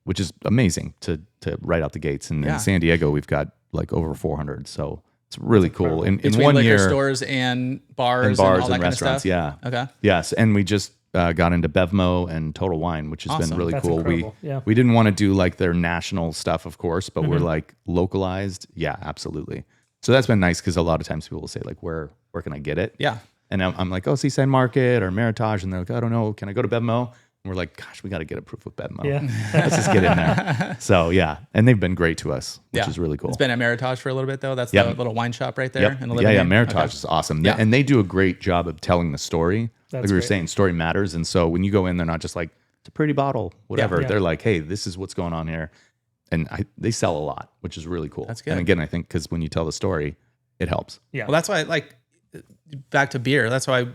Speaker 3: which is amazing to right out the gates. And in San Diego, we've got like over 400. So it's really cool. In one
Speaker 2: liquor
Speaker 3: year,
Speaker 2: stores and bars and all that
Speaker 3: restaurants.
Speaker 2: Kind of stuff?
Speaker 3: Yeah. Okay. Yes, and we just got into Bevmo and Total Wine, which has been really cool.
Speaker 4: Incredible.
Speaker 3: We didn't want to do like their national stuff, of course, but we're like localized. Yeah, absolutely. So that's been nice because a lot of times people will say like, where can I get it?
Speaker 2: Yeah.
Speaker 3: And I'm like, oh, Seaside Market or Meritage, and they're like, I don't know, can I go to Bevmo? And we're like, gosh, we got to get approved with Bevmo.
Speaker 4: Yeah.
Speaker 3: Let's just get in there. So yeah, and they've been great to us, which is really cool.
Speaker 2: It's been at Meritage for a little bit though. That's the little wine shop right there. In the
Speaker 3: Meritage is awesome. Yeah. And they do a great job of telling the story. Like we were saying, story matters. And so when you go in, they're not just like, it's a pretty bottle, whatever. They're like, hey, this is what's going on here. And they sell a lot, which is really cool.
Speaker 2: That's good.
Speaker 3: And again, I think because when you tell the story, it helps.
Speaker 2: Yeah. Well, that's why back to beer. That's why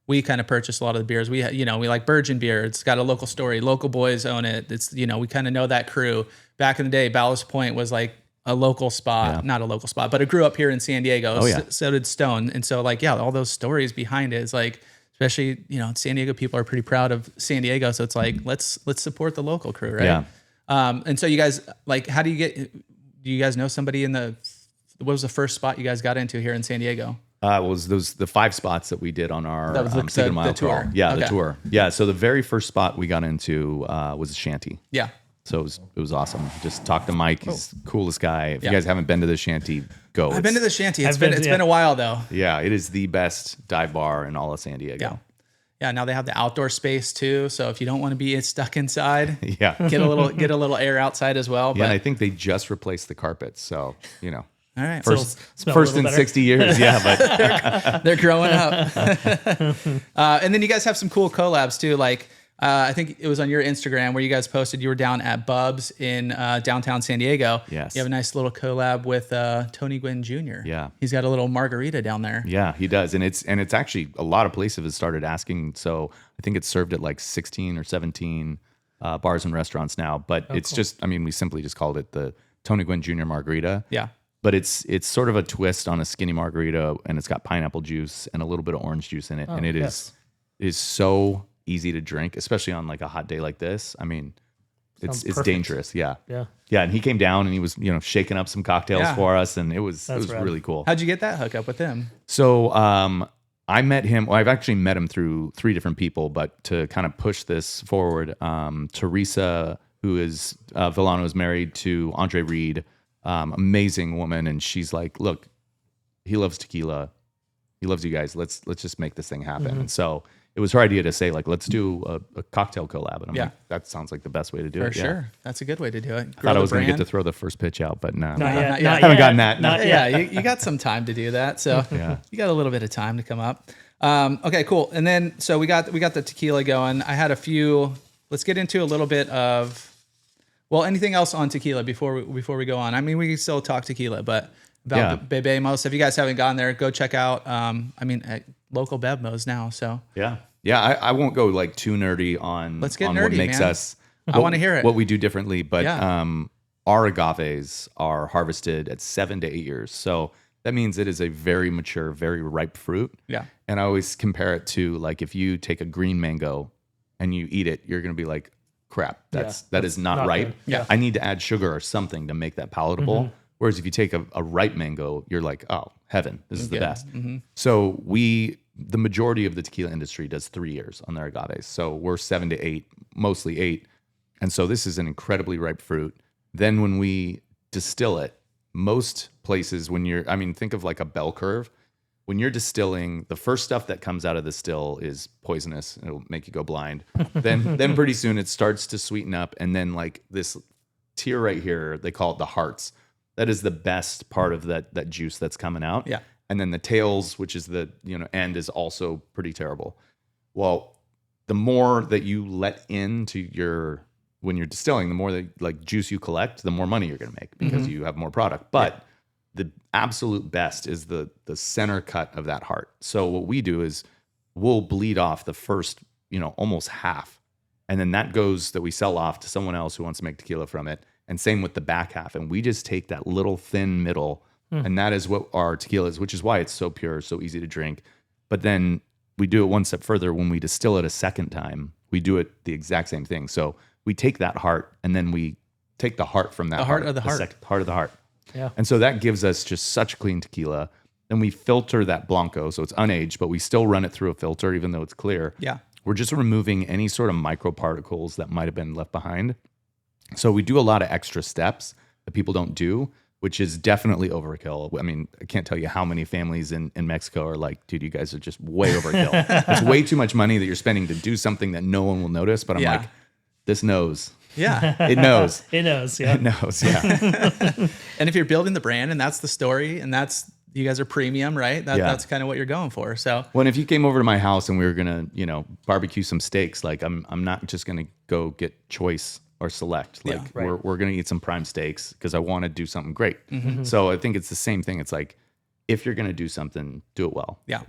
Speaker 2: we kind of purchase a lot of the beers. We like Virgin beer. It's got a local story. Local boys own it. It's, we kind of know that crew. Back in the day, Ballast Point was like a local spot, not a local spot, but it grew up here in San Diego.
Speaker 3: Oh, yeah.
Speaker 2: So did Stone. And so like, yeah, all those stories behind it is like, especially, San Diego people are pretty proud of San Diego. So it's like, let's support the local crew. Right.
Speaker 3: Yeah.
Speaker 2: And so you guys, like, do you guys know somebody what was the first spot you guys got into here in San Diego?
Speaker 3: It was the 5 spots that we did on our
Speaker 2: the tour.
Speaker 3: Yeah,
Speaker 2: Okay.
Speaker 3: the tour. Yeah, so the very first spot we got into was the Shanty.
Speaker 2: Yeah.
Speaker 3: So it was awesome. Just talk to Mike. He's the coolest guy. If you guys haven't been to the Shanty, go.
Speaker 2: I've been to the Shanty. It's
Speaker 4: been
Speaker 2: been a while though.
Speaker 3: Yeah, it is the best dive bar in all of San Diego.
Speaker 2: Yeah. Yeah. Now they have the outdoor space too. So if you don't want to be stuck inside,
Speaker 3: Yeah.
Speaker 2: get a little air outside as well.
Speaker 3: Yeah,
Speaker 2: But
Speaker 3: and I think they just replaced the carpets. So,
Speaker 2: all right.
Speaker 3: first
Speaker 4: smell a little
Speaker 3: in
Speaker 4: better.
Speaker 3: 60 years. Yeah, but
Speaker 2: They're growing up. And then you guys have some cool collabs too. Like, I think it was on your Instagram where you guys posted you were down at Bub's in downtown San Diego.
Speaker 3: Yes.
Speaker 2: You have a nice little collab with Tony Gwynn Jr.
Speaker 3: Yeah.
Speaker 2: He's got a little margarita down there.
Speaker 3: yeah, he does. And it's actually a lot of places have started asking. So I think it's served at like 16 or 17 bars and restaurants now. But it's just, we simply just called it the Tony Gwynn Jr. Margarita.
Speaker 2: Yeah.
Speaker 3: But it's sort of a twist on a skinny margarita, and it's got pineapple juice and a little bit of orange juice in it. And it is so easy to drink, especially on like a hot day like this. It's
Speaker 4: perfect.
Speaker 3: dangerous. Yeah.
Speaker 4: Yeah.
Speaker 3: Yeah. And he came down and he was, shaking up some cocktails
Speaker 2: Yeah.
Speaker 3: for us, and it was
Speaker 4: rad.
Speaker 3: really cool.
Speaker 2: How'd you get that hookup with him?
Speaker 3: So I met him. Well, I've actually met him through 3 different people, but to kind of push this forward, Teresa, who is Villano, is married to Andre Reed, amazing woman, and she's like, look, he loves tequila, he loves you guys. Let's just make this thing happen. And so it was her idea to say like, let's do a cocktail collab, and I'm like, that sounds like the best way to do it.
Speaker 2: For sure. That's a good way to do it.
Speaker 3: I thought I was going to get to throw the first pitch out, but no.
Speaker 4: Not yet.
Speaker 2: yet.
Speaker 3: I haven't gotten that.
Speaker 4: Not
Speaker 3: No.
Speaker 4: yet.
Speaker 2: Yeah, you got some time to do that. So
Speaker 3: Yeah.
Speaker 2: you got a little bit of time to come up. Okay, cool. And then, so we got the tequila going. I had a few, let's get into a little bit of, well, anything else on tequila before we go on? We can still talk tequila, but about Bebemos. If you guys haven't gone there, go check out, local Bebemos now. So
Speaker 3: Yeah. Yeah, I won't go like too nerdy on,
Speaker 2: Let's get
Speaker 3: on
Speaker 2: nerdy,
Speaker 3: what makes
Speaker 2: man.
Speaker 3: us.
Speaker 2: I wanna hear it.
Speaker 3: What we do differently, but
Speaker 2: Yeah.
Speaker 3: our agaves are harvested at 7 to 8 years. So that means it is a very mature, very ripe fruit.
Speaker 2: Yeah.
Speaker 3: And I always compare it to like if you take a green mango and you eat it, you're going to be like, crap, that is not ripe.
Speaker 4: good. Yeah.
Speaker 3: I need to add sugar or something to make that palatable. Whereas if you take a ripe mango, you're like, oh, heaven, this is the best. So the majority of the tequila industry does 3 years on their agaves. So we're 7 to 8, mostly 8. And so this is an incredibly ripe fruit. Then when we distill it, most places think of like a bell curve. When you're distilling, the first stuff that comes out of the still is poisonous. It'll make you go blind. then pretty soon it starts to sweeten up. And then like this tier right here, they call it the hearts. That is the best part of that juice that's coming out.
Speaker 2: Yeah.
Speaker 3: And then the tails, which is the end, is also pretty terrible. Well, the more that you let into when you're distilling, the more like juice you collect, the more money you're going to make because you have more product. But the absolute best is the center cut of that heart. So what we do is we'll bleed off the first, almost half. And then that we sell off to someone else who wants to make tequila from it. And same with the back half. And we just take that little thin middle. And that is what our tequila is, which is why it's so pure, so easy to drink. But then we do it one step further. When we distill it a second time, we do it the exact same thing. So we take that heart and then we take the heart from that
Speaker 2: The heart of the heart.
Speaker 3: second heart of the heart.
Speaker 4: Yeah.
Speaker 3: And so that gives us just such clean tequila. Then we filter that blanco, so it's unaged, but we still run it through a filter, even though it's clear.
Speaker 2: Yeah.
Speaker 3: We're just removing any sort of microparticles that might have been left behind. So we do a lot of extra steps that people don't do, which is definitely overkill. I can't tell you how many families in Mexico are like, dude, you guys are just way overkill. It's way too much money that you're spending to do something that no one will notice. But I'm like, this knows.
Speaker 2: Yeah.
Speaker 3: It knows.
Speaker 4: It knows. Yeah.
Speaker 3: It knows. Yeah.
Speaker 2: And if you're building the brand and that's the story and you guys are premium, right? That's kind of what you're going for. So
Speaker 3: Well, if you came over to my house and we were gonna, barbecue some steaks, like I'm not just gonna go get choice or select. Like we're gonna eat some prime steaks because I want to do something great. So I think it's the same thing. It's like if you're going to do something, do it well.
Speaker 2: Yeah.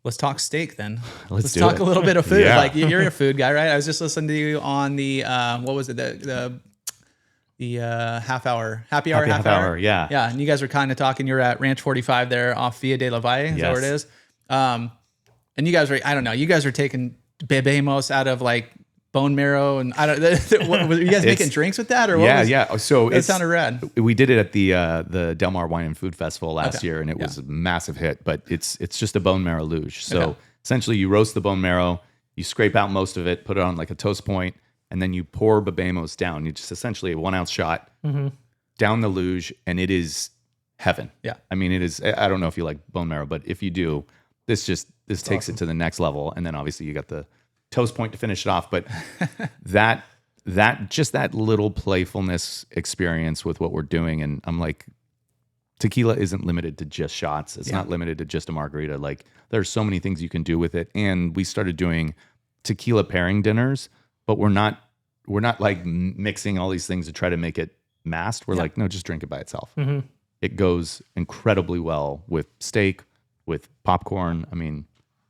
Speaker 2: Let's talk steak then.
Speaker 3: Let's
Speaker 2: talk a little bit of food.
Speaker 3: Yeah.
Speaker 2: Like you're a food guy, right? I was just listening to you on the what was it? The happy hour.
Speaker 3: Yeah.
Speaker 2: Yeah. And you guys were kind of talking. You're at Ranch 45 there off Via de la Valle. Is that where it is? And you guys were, I don't know, you guys were taking Bebemos out of like bone marrow, and I don't. Were you guys making drinks with that, or what?
Speaker 3: Yeah. So
Speaker 2: it sounded rad.
Speaker 3: We did it at the Del Mar Wine and Food Festival last year, and it was a massive hit. But it's just a bone marrow luge. So essentially, you roast the bone marrow, you scrape out most of it, put it on like a toast point, and then you pour Bebemos down. You just essentially a 1 ounce shot down the luge, and it is heaven.
Speaker 2: Yeah.
Speaker 3: I mean, it is. I don't know if you like bone marrow, but if you do, this takes it to the next level. And then obviously you got the toast point to finish it off. But that little playfulness experience with what we're doing. And I'm like, tequila isn't limited to just shots. It's not limited to just a margarita. Like there's so many things you can do with it. And we started doing tequila pairing dinners, but we're not like mixing all these things to try to make it masked. We're like, no, just drink it by itself. Mm-hmm. It goes incredibly well with steak, with popcorn. I mean,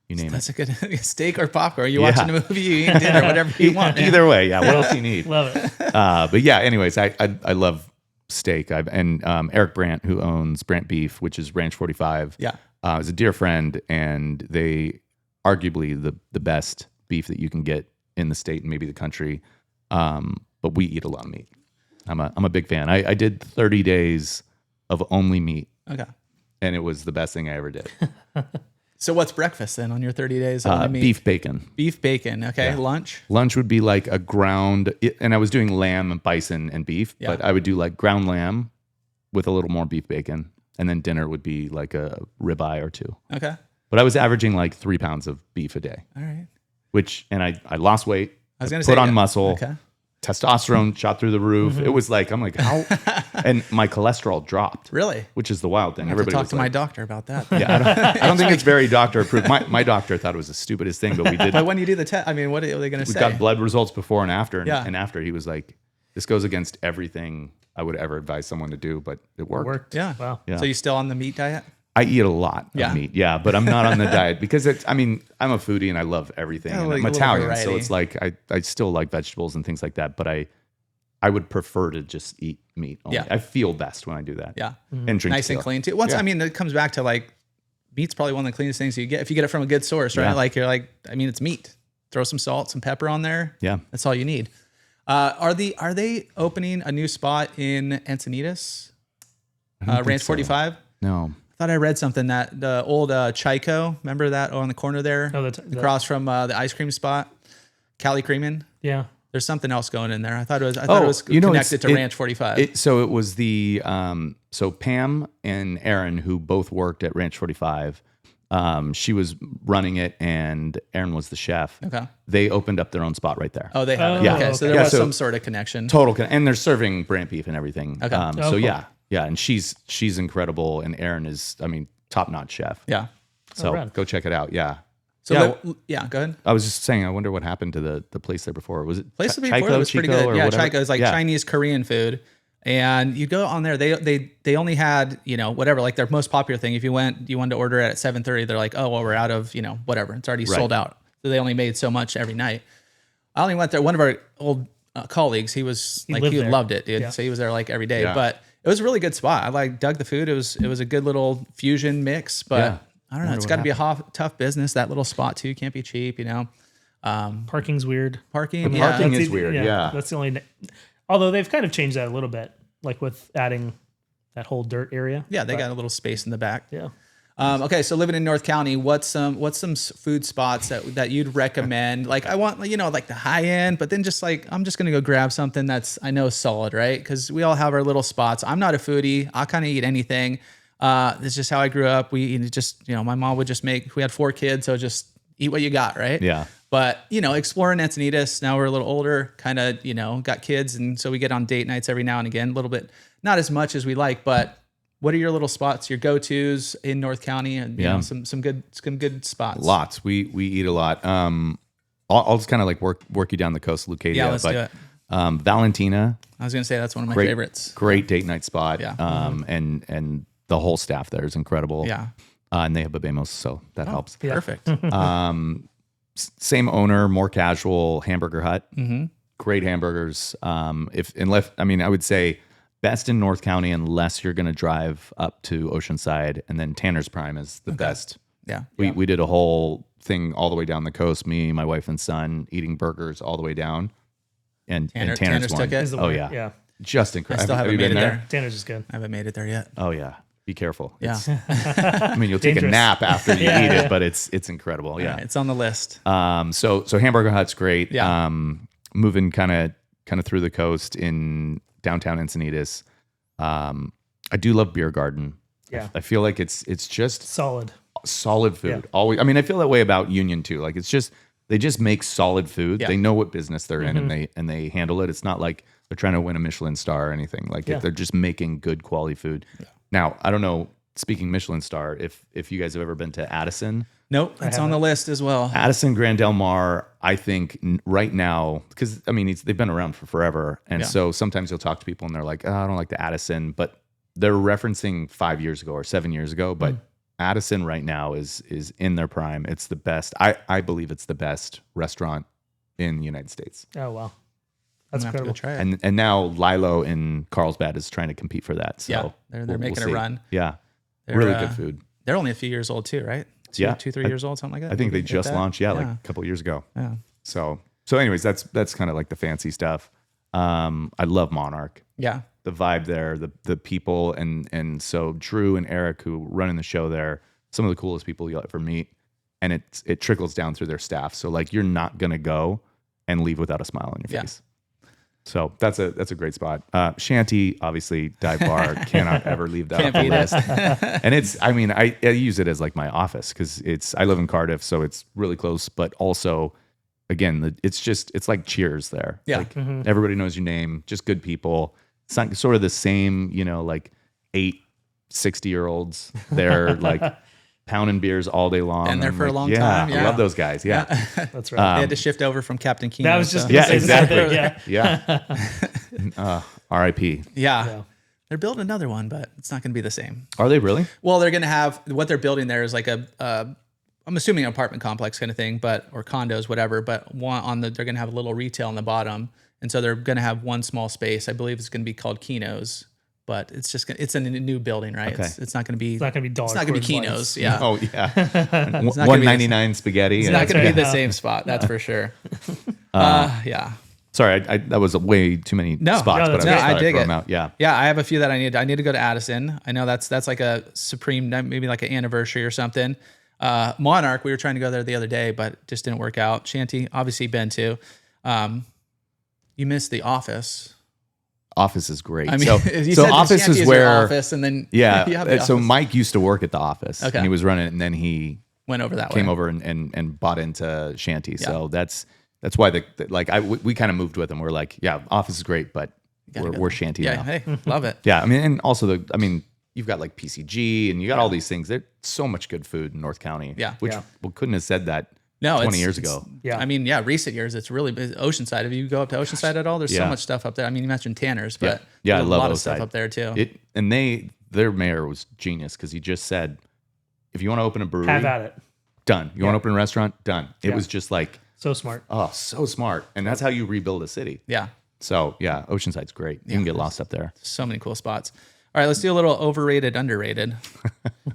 Speaker 3: you name
Speaker 2: That's
Speaker 3: it.
Speaker 2: a good steak or popcorn. You watching a movie, you eating dinner, whatever you want. Man.
Speaker 3: Either way, yeah. What else do you need?
Speaker 4: Love it.
Speaker 3: But yeah, anyways, I love steak. Eric Brandt, who owns Brandt Beef, which is Ranch 45, is a dear friend, and they arguably the best beef that you can get in the state and maybe the country. But we eat a lot of meat. I'm a big fan. I did 30 days of only meat. Okay. And it was the best thing I ever did.
Speaker 2: So what's breakfast then on your 30 days? Of meat?
Speaker 3: Beef bacon.
Speaker 2: Beef bacon. Okay. Yeah. Lunch?
Speaker 3: Lunch would be like a ground, and I was doing lamb and bison and beef, but I would do like ground lamb with a little more beef bacon. And then dinner would be like a ribeye or two. Okay. But I was averaging like 3 pounds of beef a day. All right. And I lost weight. I was going to put on muscle. Okay. Testosterone shot through the roof. Mm-hmm. It was like, I'm like, how? And my cholesterol dropped. Really? Which is the wild thing.
Speaker 2: Everybody talk to my doctor about that.
Speaker 3: Yeah, I don't think it's very doctor approved. My doctor thought it was the stupidest thing, but we did.
Speaker 2: But when you do the test, I mean, what are they going to say?
Speaker 3: We got blood results before and after. And after, he was like, this goes against everything I would ever advise someone to do, but it worked.
Speaker 2: It worked. Yeah. Wow. Yeah. So you still on the meat diet?
Speaker 3: I eat a lot of meat, but I'm not on the diet because I'm a foodie and I love everything. And I'm Italian, so it's like I still like vegetables and things like that, but I would prefer to just eat meat only. Yeah. I feel best when I do that. Yeah. And drink
Speaker 2: nice tequila. And clean too. I mean, it comes back to like meat's probably one of the cleanest things you get if you get it from a good source, right? Yeah. Like you're like, I mean, it's meat. Throw some salt, some pepper on there. Yeah. That's all you need. Are they opening a new spot in Encinitas? Ranch 45?
Speaker 3: No.
Speaker 2: I thought I read something that the old Chico, remember that on the corner there? Oh, across from the ice cream spot? Cali Creamin'? Yeah. There's something else going in there. I thought it was connected to Ranch 45.
Speaker 3: So it was the so Pam and Aaron, who both worked at Ranch 45. She was running it, and Aaron was the chef. Okay. They opened up their own spot right there.
Speaker 2: Oh, they have. Yeah. Okay. So there was some sort of connection.
Speaker 3: And they're serving Brandt beef and everything. Okay. So cool. Yeah, and she's incredible, and Aaron is, I mean, top-notch chef. Yeah. So go check it out. Yeah.
Speaker 2: So go ahead.
Speaker 3: I was just saying, I wonder what happened to the place there before. Was it
Speaker 2: place before? It was pretty good. Yeah, Chico is like Chinese Korean food, and you go on there. They only had whatever, like their most popular thing. If you wanted to order it at 7:30, they're like, oh well, we're out of whatever. It's already sold out. So they only made so much every night. I only went there. One of our old colleagues, he loved it, dude. Yeah. So he was there like every day. Yeah. But it was a really good spot. I dug the food. It was a good little fusion mix, but. Yeah. I don't know. It's got to be a tough business. That little spot too can't be cheap.
Speaker 4: Parking's weird.
Speaker 3: Parking is weird. Yeah,
Speaker 4: that's the only. Although they've kind of changed that a little bit, like with adding that whole dirt area.
Speaker 2: Yeah, they got a little space in the back. Yeah. Okay, so living in North County, what's some food spots that you'd recommend? Like I want like the high end, but then just like I'm just gonna go grab something that's I know solid, right? Because we all have our little spots. I'm not a foodie. I'll kind of eat anything. This is just how I grew up. We just, my mom would just make, we had 4 kids, so just eat what you got, right? Yeah. But, exploring Encinitas, now we're a little older, kind of, got kids. And so we get on date nights every now and again, a little bit, not as much as we like, but what are your little spots, your go-tos in North County and some good spots?
Speaker 3: Lots. We eat a lot. I'll just kind of like work you down the coast, Lucadia.
Speaker 2: Yeah, let's do it.
Speaker 3: Valentina.
Speaker 2: I was going to say that's one of my favorites.
Speaker 3: Great date night spot. Yeah. And the whole staff there is incredible.
Speaker 2: Yeah.
Speaker 3: And they have Bebemos, so that helps.
Speaker 4: Yeah.
Speaker 2: Perfect.
Speaker 3: Same owner, more casual, Hamburger Hut.
Speaker 2: Mm-hmm.
Speaker 3: Great hamburgers. I would say best in North County unless you're going to drive up to Oceanside, and then Tanner's Prime is the best.
Speaker 2: Yeah.
Speaker 3: We did a whole thing all the way down the coast, me, my wife and son eating burgers all the way down. And Tanner's won.
Speaker 2: took it?
Speaker 4: Is the
Speaker 3: Oh
Speaker 4: winner.
Speaker 3: yeah.
Speaker 4: Yeah.
Speaker 3: Just
Speaker 2: I
Speaker 3: incredible.
Speaker 2: still
Speaker 3: Have
Speaker 2: haven't
Speaker 3: you
Speaker 2: made
Speaker 3: been
Speaker 2: it
Speaker 3: there?
Speaker 2: there.
Speaker 4: Tanner's is good.
Speaker 2: I haven't made it there yet.
Speaker 3: Oh yeah. Be careful.
Speaker 2: Yeah.
Speaker 3: I mean, you'll take a
Speaker 4: Dangerous.
Speaker 3: nap after you
Speaker 4: Yeah,
Speaker 3: eat
Speaker 4: yeah.
Speaker 3: it, but it's incredible. Yeah.
Speaker 2: It's on the list.
Speaker 3: So Hamburger Hut's great.
Speaker 2: Yeah.
Speaker 3: Moving kind of through the coast in downtown Encinitas. I do love Beer Garden.
Speaker 4: Yeah.
Speaker 3: I feel like it's just
Speaker 4: Solid.
Speaker 3: solid food.
Speaker 4: Yeah.
Speaker 3: Always. I mean, I feel that way about Union too. Like they just make solid food.
Speaker 2: Yeah.
Speaker 3: They know what business they're in, and they handle it. It's not like they're trying to win a Michelin star or anything. Like
Speaker 4: Yeah.
Speaker 3: they're just making good quality food. Yeah. Now, I don't know, speaking Michelin star, if you guys have ever been to Addison.
Speaker 2: Nope. It's on the list as well.
Speaker 3: Addison, Grand Del Mar, I think right now, because I mean, they've been around for forever. And
Speaker 2: Yeah.
Speaker 3: so sometimes you'll talk to people and they're like, oh, I don't like the Addison, but they're referencing 5 years ago or 7 years ago. But Addison right now is in their prime. It's the best. I believe it's the best restaurant in the United States.
Speaker 4: Oh, wow.
Speaker 2: I'm
Speaker 4: That's
Speaker 2: gonna have to go
Speaker 4: incredible.
Speaker 2: try it.
Speaker 3: And now Lilo in Carlsbad is trying to compete for that. So
Speaker 2: Yeah, they're making a
Speaker 3: see.
Speaker 2: run.
Speaker 3: Yeah.
Speaker 2: They're,
Speaker 3: Really good food.
Speaker 2: They're only a few years old too, right?
Speaker 3: Yeah.
Speaker 2: 3 years old, something like that.
Speaker 3: I think they
Speaker 2: Maybe, if
Speaker 3: just
Speaker 2: that.
Speaker 3: launched, like a couple years ago.
Speaker 2: Yeah.
Speaker 3: So anyways, that's kind of like the fancy stuff. I love Monarch.
Speaker 2: Yeah.
Speaker 3: The vibe there, the people, and so Drew and Eric, who running the show there, some of the coolest people you'll ever meet, and it trickles down through their staff. So like you're not gonna go and leave without a smile on your
Speaker 2: Yeah.
Speaker 3: face. So that's a great spot. Shanty, obviously, dive bar, cannot ever leave that
Speaker 2: Can't
Speaker 3: off the
Speaker 2: beat it.
Speaker 3: list. And I use it as like my office because I live in Cardiff, so it's really close, but also. Again, it's like Cheers there.
Speaker 2: Yeah.
Speaker 3: Like everybody knows your name, just good people. It's not sort of the same, like 8 60-year-olds. They're like pounding beers all day long.
Speaker 2: Been there
Speaker 3: I'm
Speaker 2: for a
Speaker 3: like,
Speaker 2: long time,
Speaker 3: I
Speaker 2: yeah.
Speaker 3: love those guys. Yeah.
Speaker 4: That's right.
Speaker 2: They had to shift over from Captain Kino.
Speaker 4: That was just
Speaker 3: Yeah,
Speaker 4: the same thing.
Speaker 3: exactly.
Speaker 4: Yeah.
Speaker 3: R.I.P.
Speaker 2: Yeah.
Speaker 4: Yeah.
Speaker 2: They're building another one, but it's not going to be the same.
Speaker 3: Are they really?
Speaker 2: Well, they're going to have what they're building there is like I'm assuming an apartment complex kind of thing, or condos, whatever. But they're going to have a little retail on the bottom, and so they're going to have one small space. I believe it's going to be called Kino's, but it's a new building, right?
Speaker 3: Okay.
Speaker 2: It's not going to be.
Speaker 4: It's not going to be dollar.
Speaker 2: It's not going to be
Speaker 4: Coors
Speaker 2: Kino's.
Speaker 4: Lights.
Speaker 2: Yeah.
Speaker 3: Oh yeah.
Speaker 2: not gonna be
Speaker 3: $1.99 spaghetti.
Speaker 2: It's
Speaker 3: and-
Speaker 2: not going to be
Speaker 4: right.
Speaker 2: the same spot. That's for sure. Yeah.
Speaker 3: Sorry, I that was way too many
Speaker 2: No,
Speaker 3: spots,
Speaker 4: no,
Speaker 3: but
Speaker 4: that's
Speaker 3: I,
Speaker 4: good.
Speaker 3: thought
Speaker 2: I
Speaker 3: I'd
Speaker 2: dig
Speaker 3: throw
Speaker 2: it.
Speaker 3: them out. Yeah.
Speaker 2: Yeah, I have a few that I need to go to Addison. I know that's like a supreme, maybe like an anniversary or something. Monarch, we were trying to go there the other day, but it just didn't work out. Shanty, obviously been to. You missed the Office.
Speaker 3: Office is great.
Speaker 2: I mean,
Speaker 3: so
Speaker 2: you
Speaker 3: so
Speaker 2: said the
Speaker 3: Office
Speaker 2: Shanty
Speaker 3: is
Speaker 2: your
Speaker 3: where
Speaker 2: Office, and then
Speaker 3: yeah.
Speaker 2: you have the
Speaker 3: So
Speaker 2: Office.
Speaker 3: Mike used to work at the Office,
Speaker 2: Okay.
Speaker 3: and he was running it, and then he
Speaker 2: Went over that
Speaker 3: came
Speaker 2: way.
Speaker 3: over and bought into Shanty. So that's why we kind of moved with him. We're like, yeah, Office is great, but we're Shanty
Speaker 2: Yeah,
Speaker 3: now.
Speaker 2: hey, love it.
Speaker 3: Yeah, I mean, and also you've got like PCG, and you got all these things. There's so much good food in North County.
Speaker 2: Yeah.
Speaker 3: which
Speaker 4: Yeah.
Speaker 3: we couldn't have said that
Speaker 2: No,
Speaker 3: 20 years ago.
Speaker 4: Yeah.
Speaker 2: I mean, recent years it's really Oceanside. If you go up to Oceanside at all, there's so
Speaker 3: Yeah.
Speaker 2: much stuff up there. I mean, you mentioned Tanner's, but
Speaker 3: Yeah, I
Speaker 2: there's
Speaker 3: love
Speaker 2: a lot of
Speaker 3: Oceanside.
Speaker 2: stuff up there too.
Speaker 3: Their mayor was genius because he just said, if you want to open a brewery,
Speaker 4: Have at it.
Speaker 3: done. You want to open a restaurant, done. It
Speaker 4: Yeah.
Speaker 3: was just like,
Speaker 4: So smart.
Speaker 3: oh, so smart, and that's how you rebuild a city.
Speaker 2: Yeah,
Speaker 3: So yeah, Oceanside's great. You can get lost up there.
Speaker 2: so many cool spots. All right, let's do a little overrated, underrated.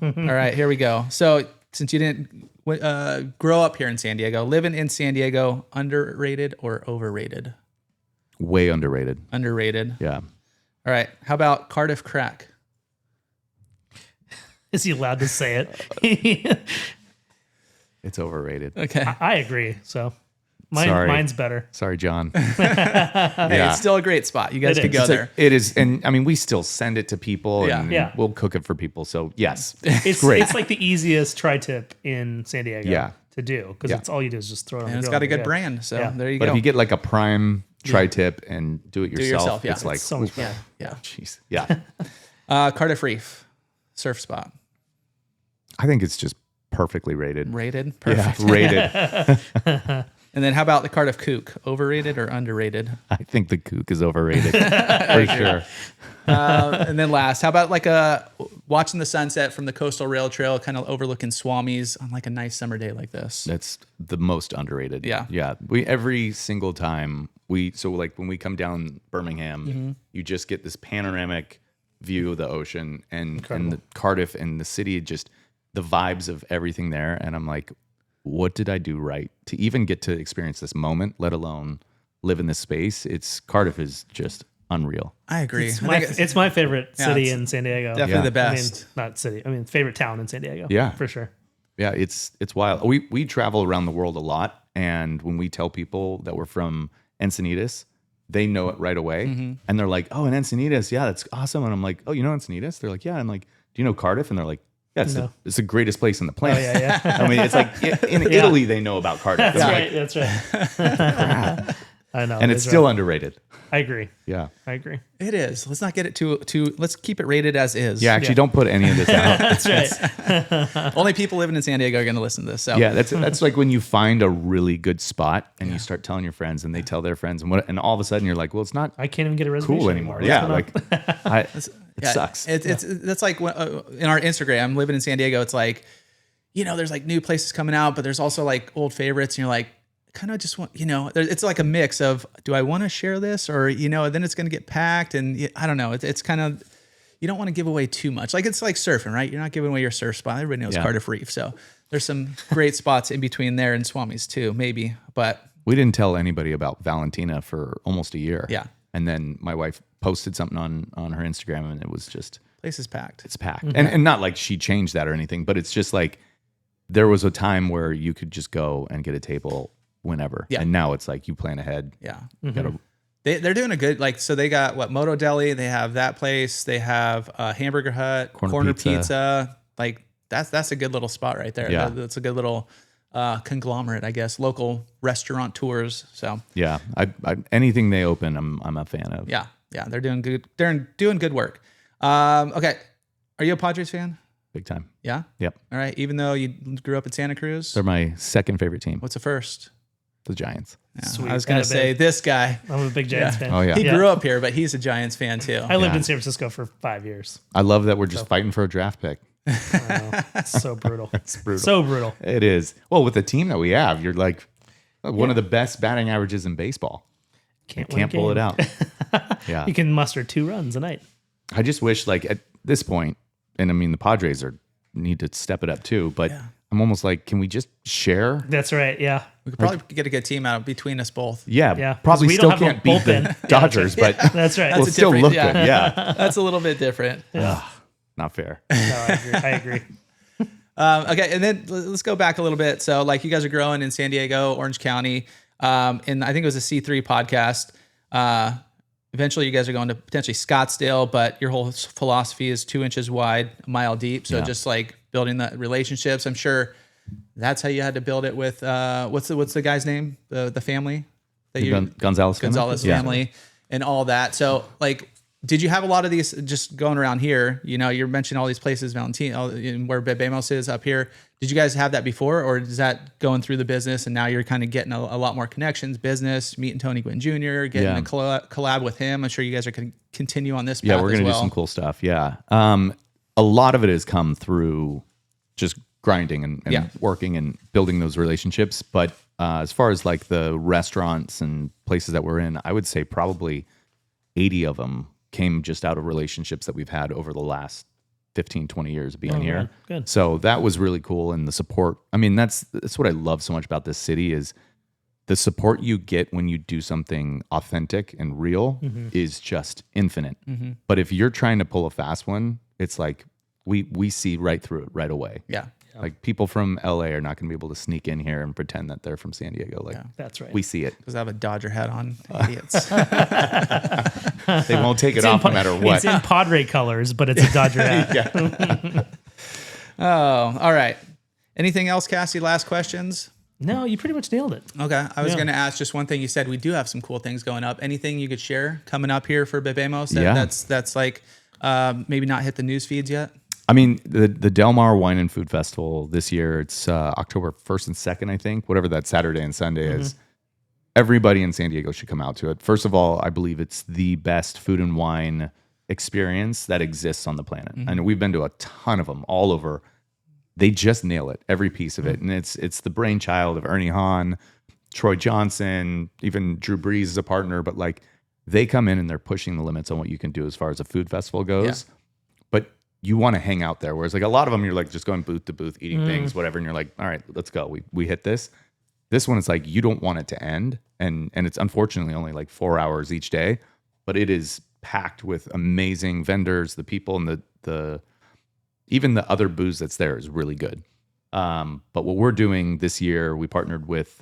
Speaker 2: All right, here we go. So since you didn't grow up here in San Diego, living in San Diego, underrated or overrated?
Speaker 3: Way underrated.
Speaker 2: Underrated.
Speaker 3: Yeah.
Speaker 2: All right, how about Cardiff Crack?
Speaker 4: Is he allowed to say it?
Speaker 3: It's overrated.
Speaker 2: Okay.
Speaker 4: I agree. So
Speaker 3: Sorry.
Speaker 4: mine's better.
Speaker 3: Sorry, John.
Speaker 2: Hey,
Speaker 3: Yeah.
Speaker 2: it's still a great spot. You guys
Speaker 4: It
Speaker 2: could
Speaker 4: is.
Speaker 2: go
Speaker 4: It's
Speaker 2: there.
Speaker 3: It is, and I mean, we still send it to people,
Speaker 2: Yeah.
Speaker 3: and
Speaker 4: Yeah.
Speaker 3: we'll cook it for people. So yes,
Speaker 4: It's
Speaker 3: great.
Speaker 4: It's like the easiest tri-tip in San Diego
Speaker 3: Yeah.
Speaker 4: to do because
Speaker 3: Yeah.
Speaker 4: it's all you do is just throw it on
Speaker 2: And
Speaker 4: the
Speaker 2: it's
Speaker 4: grill.
Speaker 2: got a good
Speaker 4: Yeah.
Speaker 2: brand. So
Speaker 4: Yeah.
Speaker 2: there you
Speaker 3: But
Speaker 2: go.
Speaker 3: if you get like a prime tri-tip and do it yourself,
Speaker 2: yourself, yeah.
Speaker 3: it's like,
Speaker 4: It's so much fun.
Speaker 2: yeah.
Speaker 3: jeez, yeah.
Speaker 2: Cardiff Reef, surf spot.
Speaker 3: I think it's just perfectly rated.
Speaker 2: Rated.
Speaker 3: Yeah,
Speaker 2: Perfect.
Speaker 3: rated.
Speaker 2: And then how about the Cardiff Kook? Overrated or underrated?
Speaker 3: I think the Kook is overrated for sure.
Speaker 2: And then last, how about like watching the sunset from the coastal rail trail, kind of overlooking Swamis on like a nice summer day like this?
Speaker 3: That's the most underrated.
Speaker 2: Yeah.
Speaker 3: Yeah. Every single time like when we come down Birmingham, you just get this panoramic view of the ocean and the Cardiff and the city, just the vibes of everything there. And I'm like, what did I do right to even get to experience this moment, let alone live in this space? Cardiff is just unreal.
Speaker 2: I agree.
Speaker 4: It's my favorite city in San Diego.
Speaker 2: Definitely the best.
Speaker 4: Not city. Favorite town in San Diego.
Speaker 3: Yeah,
Speaker 4: for sure.
Speaker 3: Yeah, it's wild. We travel around the world a lot, and when we tell people that we're from Encinitas, they know it right away, and they're like, "Oh, in Encinitas, yeah, that's awesome." And I'm like, "Oh, you know Encinitas?" They're like, "Yeah." I'm like, "Do you know Cardiff?" And they're like, "Yeah, it's the greatest place on the planet."
Speaker 4: Oh, yeah.
Speaker 3: It's like in Italy, they know about Cardiff.
Speaker 4: That's right. I know,
Speaker 3: and it's still underrated.
Speaker 4: I agree.
Speaker 3: Yeah,
Speaker 4: I agree.
Speaker 2: It is. Let's not get it too. Let's keep it rated as is.
Speaker 3: Yeah, actually, don't put any of this out.
Speaker 4: That's right.
Speaker 2: Only people living in San Diego are going to listen to this. So
Speaker 3: yeah, that's like when you find a really good spot and you start telling your friends, and they tell their friends, and all of a sudden you're like, well, it's not.
Speaker 4: I can't even get a reservation
Speaker 3: cool anymore.
Speaker 4: What's
Speaker 3: Yeah,
Speaker 4: going on?
Speaker 3: it sucks.
Speaker 2: That's like in our Instagram, living in San Diego. It's like, there's like new places coming out, but there's also like old favorites, and you're like, kind of just want, it's like a mix of, do I want to share this, or then it's going to get packed, and I don't know. It's kind of, you don't want to give away too much. Like it's like surfing, right? You're not giving away your surf spot. Everybody knows Cardiff Reef, so there's some great spots in between there and Swami's too, maybe. But
Speaker 3: we didn't tell anybody about Valentina for almost a year.
Speaker 2: Yeah,
Speaker 3: and then my wife posted something on her Instagram, and it was just
Speaker 2: place is packed.
Speaker 3: It's packed, and not like she changed that or anything, but it's just like there was a time where you could just go and get a table whenever. Yeah. And now it's like you plan ahead.
Speaker 2: Yeah. They're doing a good, so they got Moto Deli, they have that place, they have Hamburger Hut, Corner Pizza. Like that's a good little spot right there.
Speaker 3: Yeah.
Speaker 2: That's a good little conglomerate, I guess, local restaurant tours. So
Speaker 3: yeah, I anything they open, I'm a fan of.
Speaker 2: Yeah. Yeah. They're doing good. They're doing good work. Okay. Are you a Padres fan?
Speaker 3: Big time.
Speaker 2: Yeah.
Speaker 3: Yep.
Speaker 2: All right. Even though you grew up in Santa Cruz,
Speaker 3: they're my second favorite team.
Speaker 2: What's the first?
Speaker 3: The Giants.
Speaker 2: Yeah, I was going to say this guy.
Speaker 4: I'm a big Giants fan.
Speaker 3: Oh, yeah.
Speaker 2: He grew up here, but he's a Giants fan too.
Speaker 4: I lived in San Francisco for 5 years.
Speaker 3: I love that we're just fighting for a draft pick.
Speaker 4: It's so brutal.
Speaker 3: It's brutal.
Speaker 4: So brutal.
Speaker 3: It is. Well, with the team that we have, you're like one of the best batting averages in baseball. Can't pull it out. Yeah.
Speaker 4: You can muster 2 runs a night.
Speaker 3: I just wish, at this point, and the Padres need to step it up too, but I'm almost like, can we just share?
Speaker 4: That's right. Yeah.
Speaker 2: We could probably get a good team out between us both.
Speaker 3: Yeah. Probably
Speaker 4: we
Speaker 3: still
Speaker 4: don't have
Speaker 3: can't beat the Dodgers, but
Speaker 4: that's right.
Speaker 3: we'll still look good. Yeah.
Speaker 2: That's a little bit different.
Speaker 3: Not fair.
Speaker 4: No, I agree.
Speaker 2: Okay. And then let's go back a little bit. So you guys are growing in San Diego, Orange County. And I think it was a C3 podcast. Eventually you guys are going to potentially Scottsdale, but your whole philosophy is 2 inches wide, a mile deep. So just building the relationships. I'm sure that's how you had to build it with what's the guy's name? The family that you
Speaker 3: Gonzalez
Speaker 2: family and all that. So did you have a lot of these just going around here? You're mentioning all these places, Valentina, where Bebemos is up here. Did you guys have that before, or is that going through the business and now you're kind of getting a lot more connections, business, meeting Tony Gwynn Jr., getting a collab with him? I'm sure you guys are going to continue on this path.
Speaker 3: Yeah, we're going to do some cool stuff. Yeah. A lot of it has come through just grinding and working and building those relationships. But as far as the restaurants and places that we're in, I would say probably 80 of them came just out of relationships that we've had over the last 15, 20 years of being here.
Speaker 4: Good.
Speaker 3: So that was really cool. And the support, that's what I love so much about this city is the support you get when you do something authentic and real is just infinite. But if you're trying to pull a fast one, it's like we see right through it right away.
Speaker 2: Yeah.
Speaker 3: People from LA are not going to be able to sneak in here and pretend that they're from San Diego.
Speaker 4: That's right.
Speaker 3: We see it.
Speaker 2: Because I have a Dodger hat on. Idiots.
Speaker 3: They won't take it off no matter what.
Speaker 4: It's in Padre colors, but it's a Dodger hat.
Speaker 2: Oh, all right. Anything else, Cassie? Last questions?
Speaker 4: No, you pretty much nailed it.
Speaker 2: Okay. I was going to ask just one thing. You said we do have some cool things going up. Anything you could share coming up here for Bebemos that's maybe not hit the news feeds yet?
Speaker 3: I mean, the Del Mar Wine and Food Festival this year, it's October 1st and 2nd, I think, whatever that Saturday and Sunday is. Everybody in San Diego should come out to it. First of all, I believe it's the best food and wine experience that exists on the planet. And we've been to a ton of them all over. They just nail it, every piece of it. And it's the brainchild of Ernie Hahn, Troy Johnson, even Drew Brees is a partner, but like they come in and they're pushing the limits on what you can do as far as a food festival goes. Yeah. But you want to hang out there. Whereas like a lot of them, you're like just going booth to booth, eating things, whatever. And you're like, all right, let's go. We hit this. This one is like, you don't want it to end. And it's unfortunately only like 4 hours each day, but it is packed with amazing vendors, the people, and the even the other booze that's there is really good. But what we're doing this year, we partnered with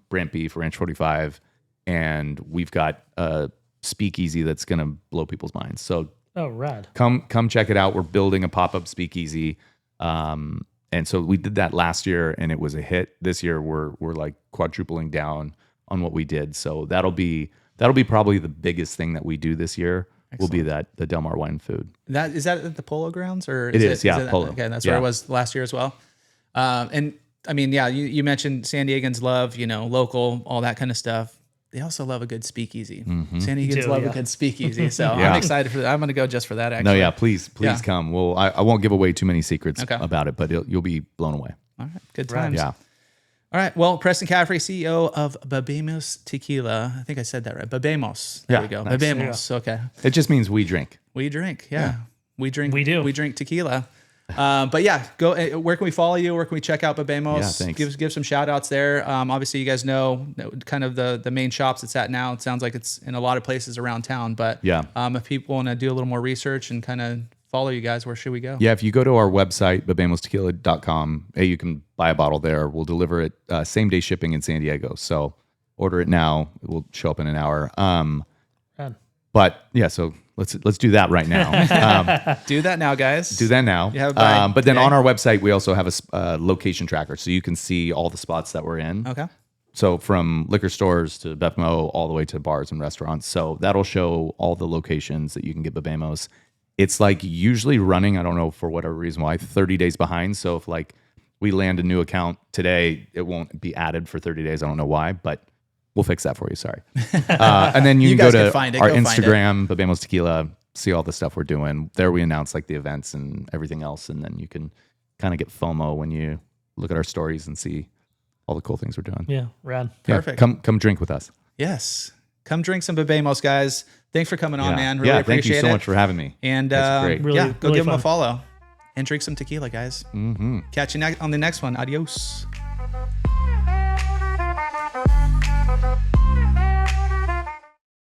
Speaker 3: Brant Beef, Ranch 45, and we've got a speakeasy that's going to blow people's minds. So
Speaker 4: rad.
Speaker 3: Come check it out. We're building a pop-up speakeasy. And so we did that last year and it was a hit. This year we're like quadrupling down on what we did. So that'll be probably the biggest thing that we do this year. Excellent. Will be the Del Mar Wine Food.
Speaker 2: Is that at the Polo Grounds or
Speaker 3: it is Polo.
Speaker 2: Okay, that's where it was last year as well. And I mean, yeah, you mentioned San Diegans love, local, all that kind of stuff. They also love a good speakeasy. San Diegans love a good speakeasy. So I'm excited for that. I'm going to go just for that, actually.
Speaker 3: No, yeah, please come. Well, I won't give away too many secrets about it, but you'll be blown away.
Speaker 2: All right. Good times.
Speaker 3: Yeah.
Speaker 2: All right. Well, Preston Caffrey, CEO of Bebemos Tequila. I think I said that right. Bebemos. There we go. Nice. Bebemos. Okay.
Speaker 3: It just means we drink.
Speaker 2: We drink. Yeah. We drink.
Speaker 4: We do.
Speaker 2: We drink tequila. But yeah, go. Where can we follow you? Where can we check out Bebemos?
Speaker 3: Yeah, thanks.
Speaker 2: Give some shout outs there. Obviously, you guys know kind of the main shops it's at now. It sounds like it's in a lot of places around town. But if people want to do a little more research and kind of follow you guys, where should we go?
Speaker 3: Yeah, if you go to our website, bebemostequila.com, you can buy a bottle there. We'll deliver it same day shipping in San Diego. So order it now. It will show up in an hour. But yeah, so let's do that right now.
Speaker 2: Do that now, guys.
Speaker 3: Do that now. But then on our website, we also have a location tracker, so you can see all the spots that we're in.
Speaker 2: Okay.
Speaker 3: So from liquor stores to Bebemo, all the way to bars and restaurants. So that'll show all the locations that you can get Bebemos. It's like usually running, I don't know for whatever reason why, 30 days behind. So if like we land a new account today, it won't be added for 30 days. I don't know why, but we'll fix that for you. Sorry. And then you can go to our Instagram, Bebemos Tequila, see all the stuff we're doing. There we announce like the events and everything else. And then you can kind of get FOMO when you look at our stories and see all the cool things we're doing.
Speaker 4: Yeah, rad.
Speaker 2: Perfect.
Speaker 3: Come drink with us.
Speaker 2: Yes. Come drink some Bebemos, guys. Thanks for coming on, man. Really appreciate it.
Speaker 3: Thank you so much for having me.
Speaker 2: And
Speaker 3: that's great.
Speaker 2: Go give them a follow and drink some tequila, guys. Catch you on the next one. Adios.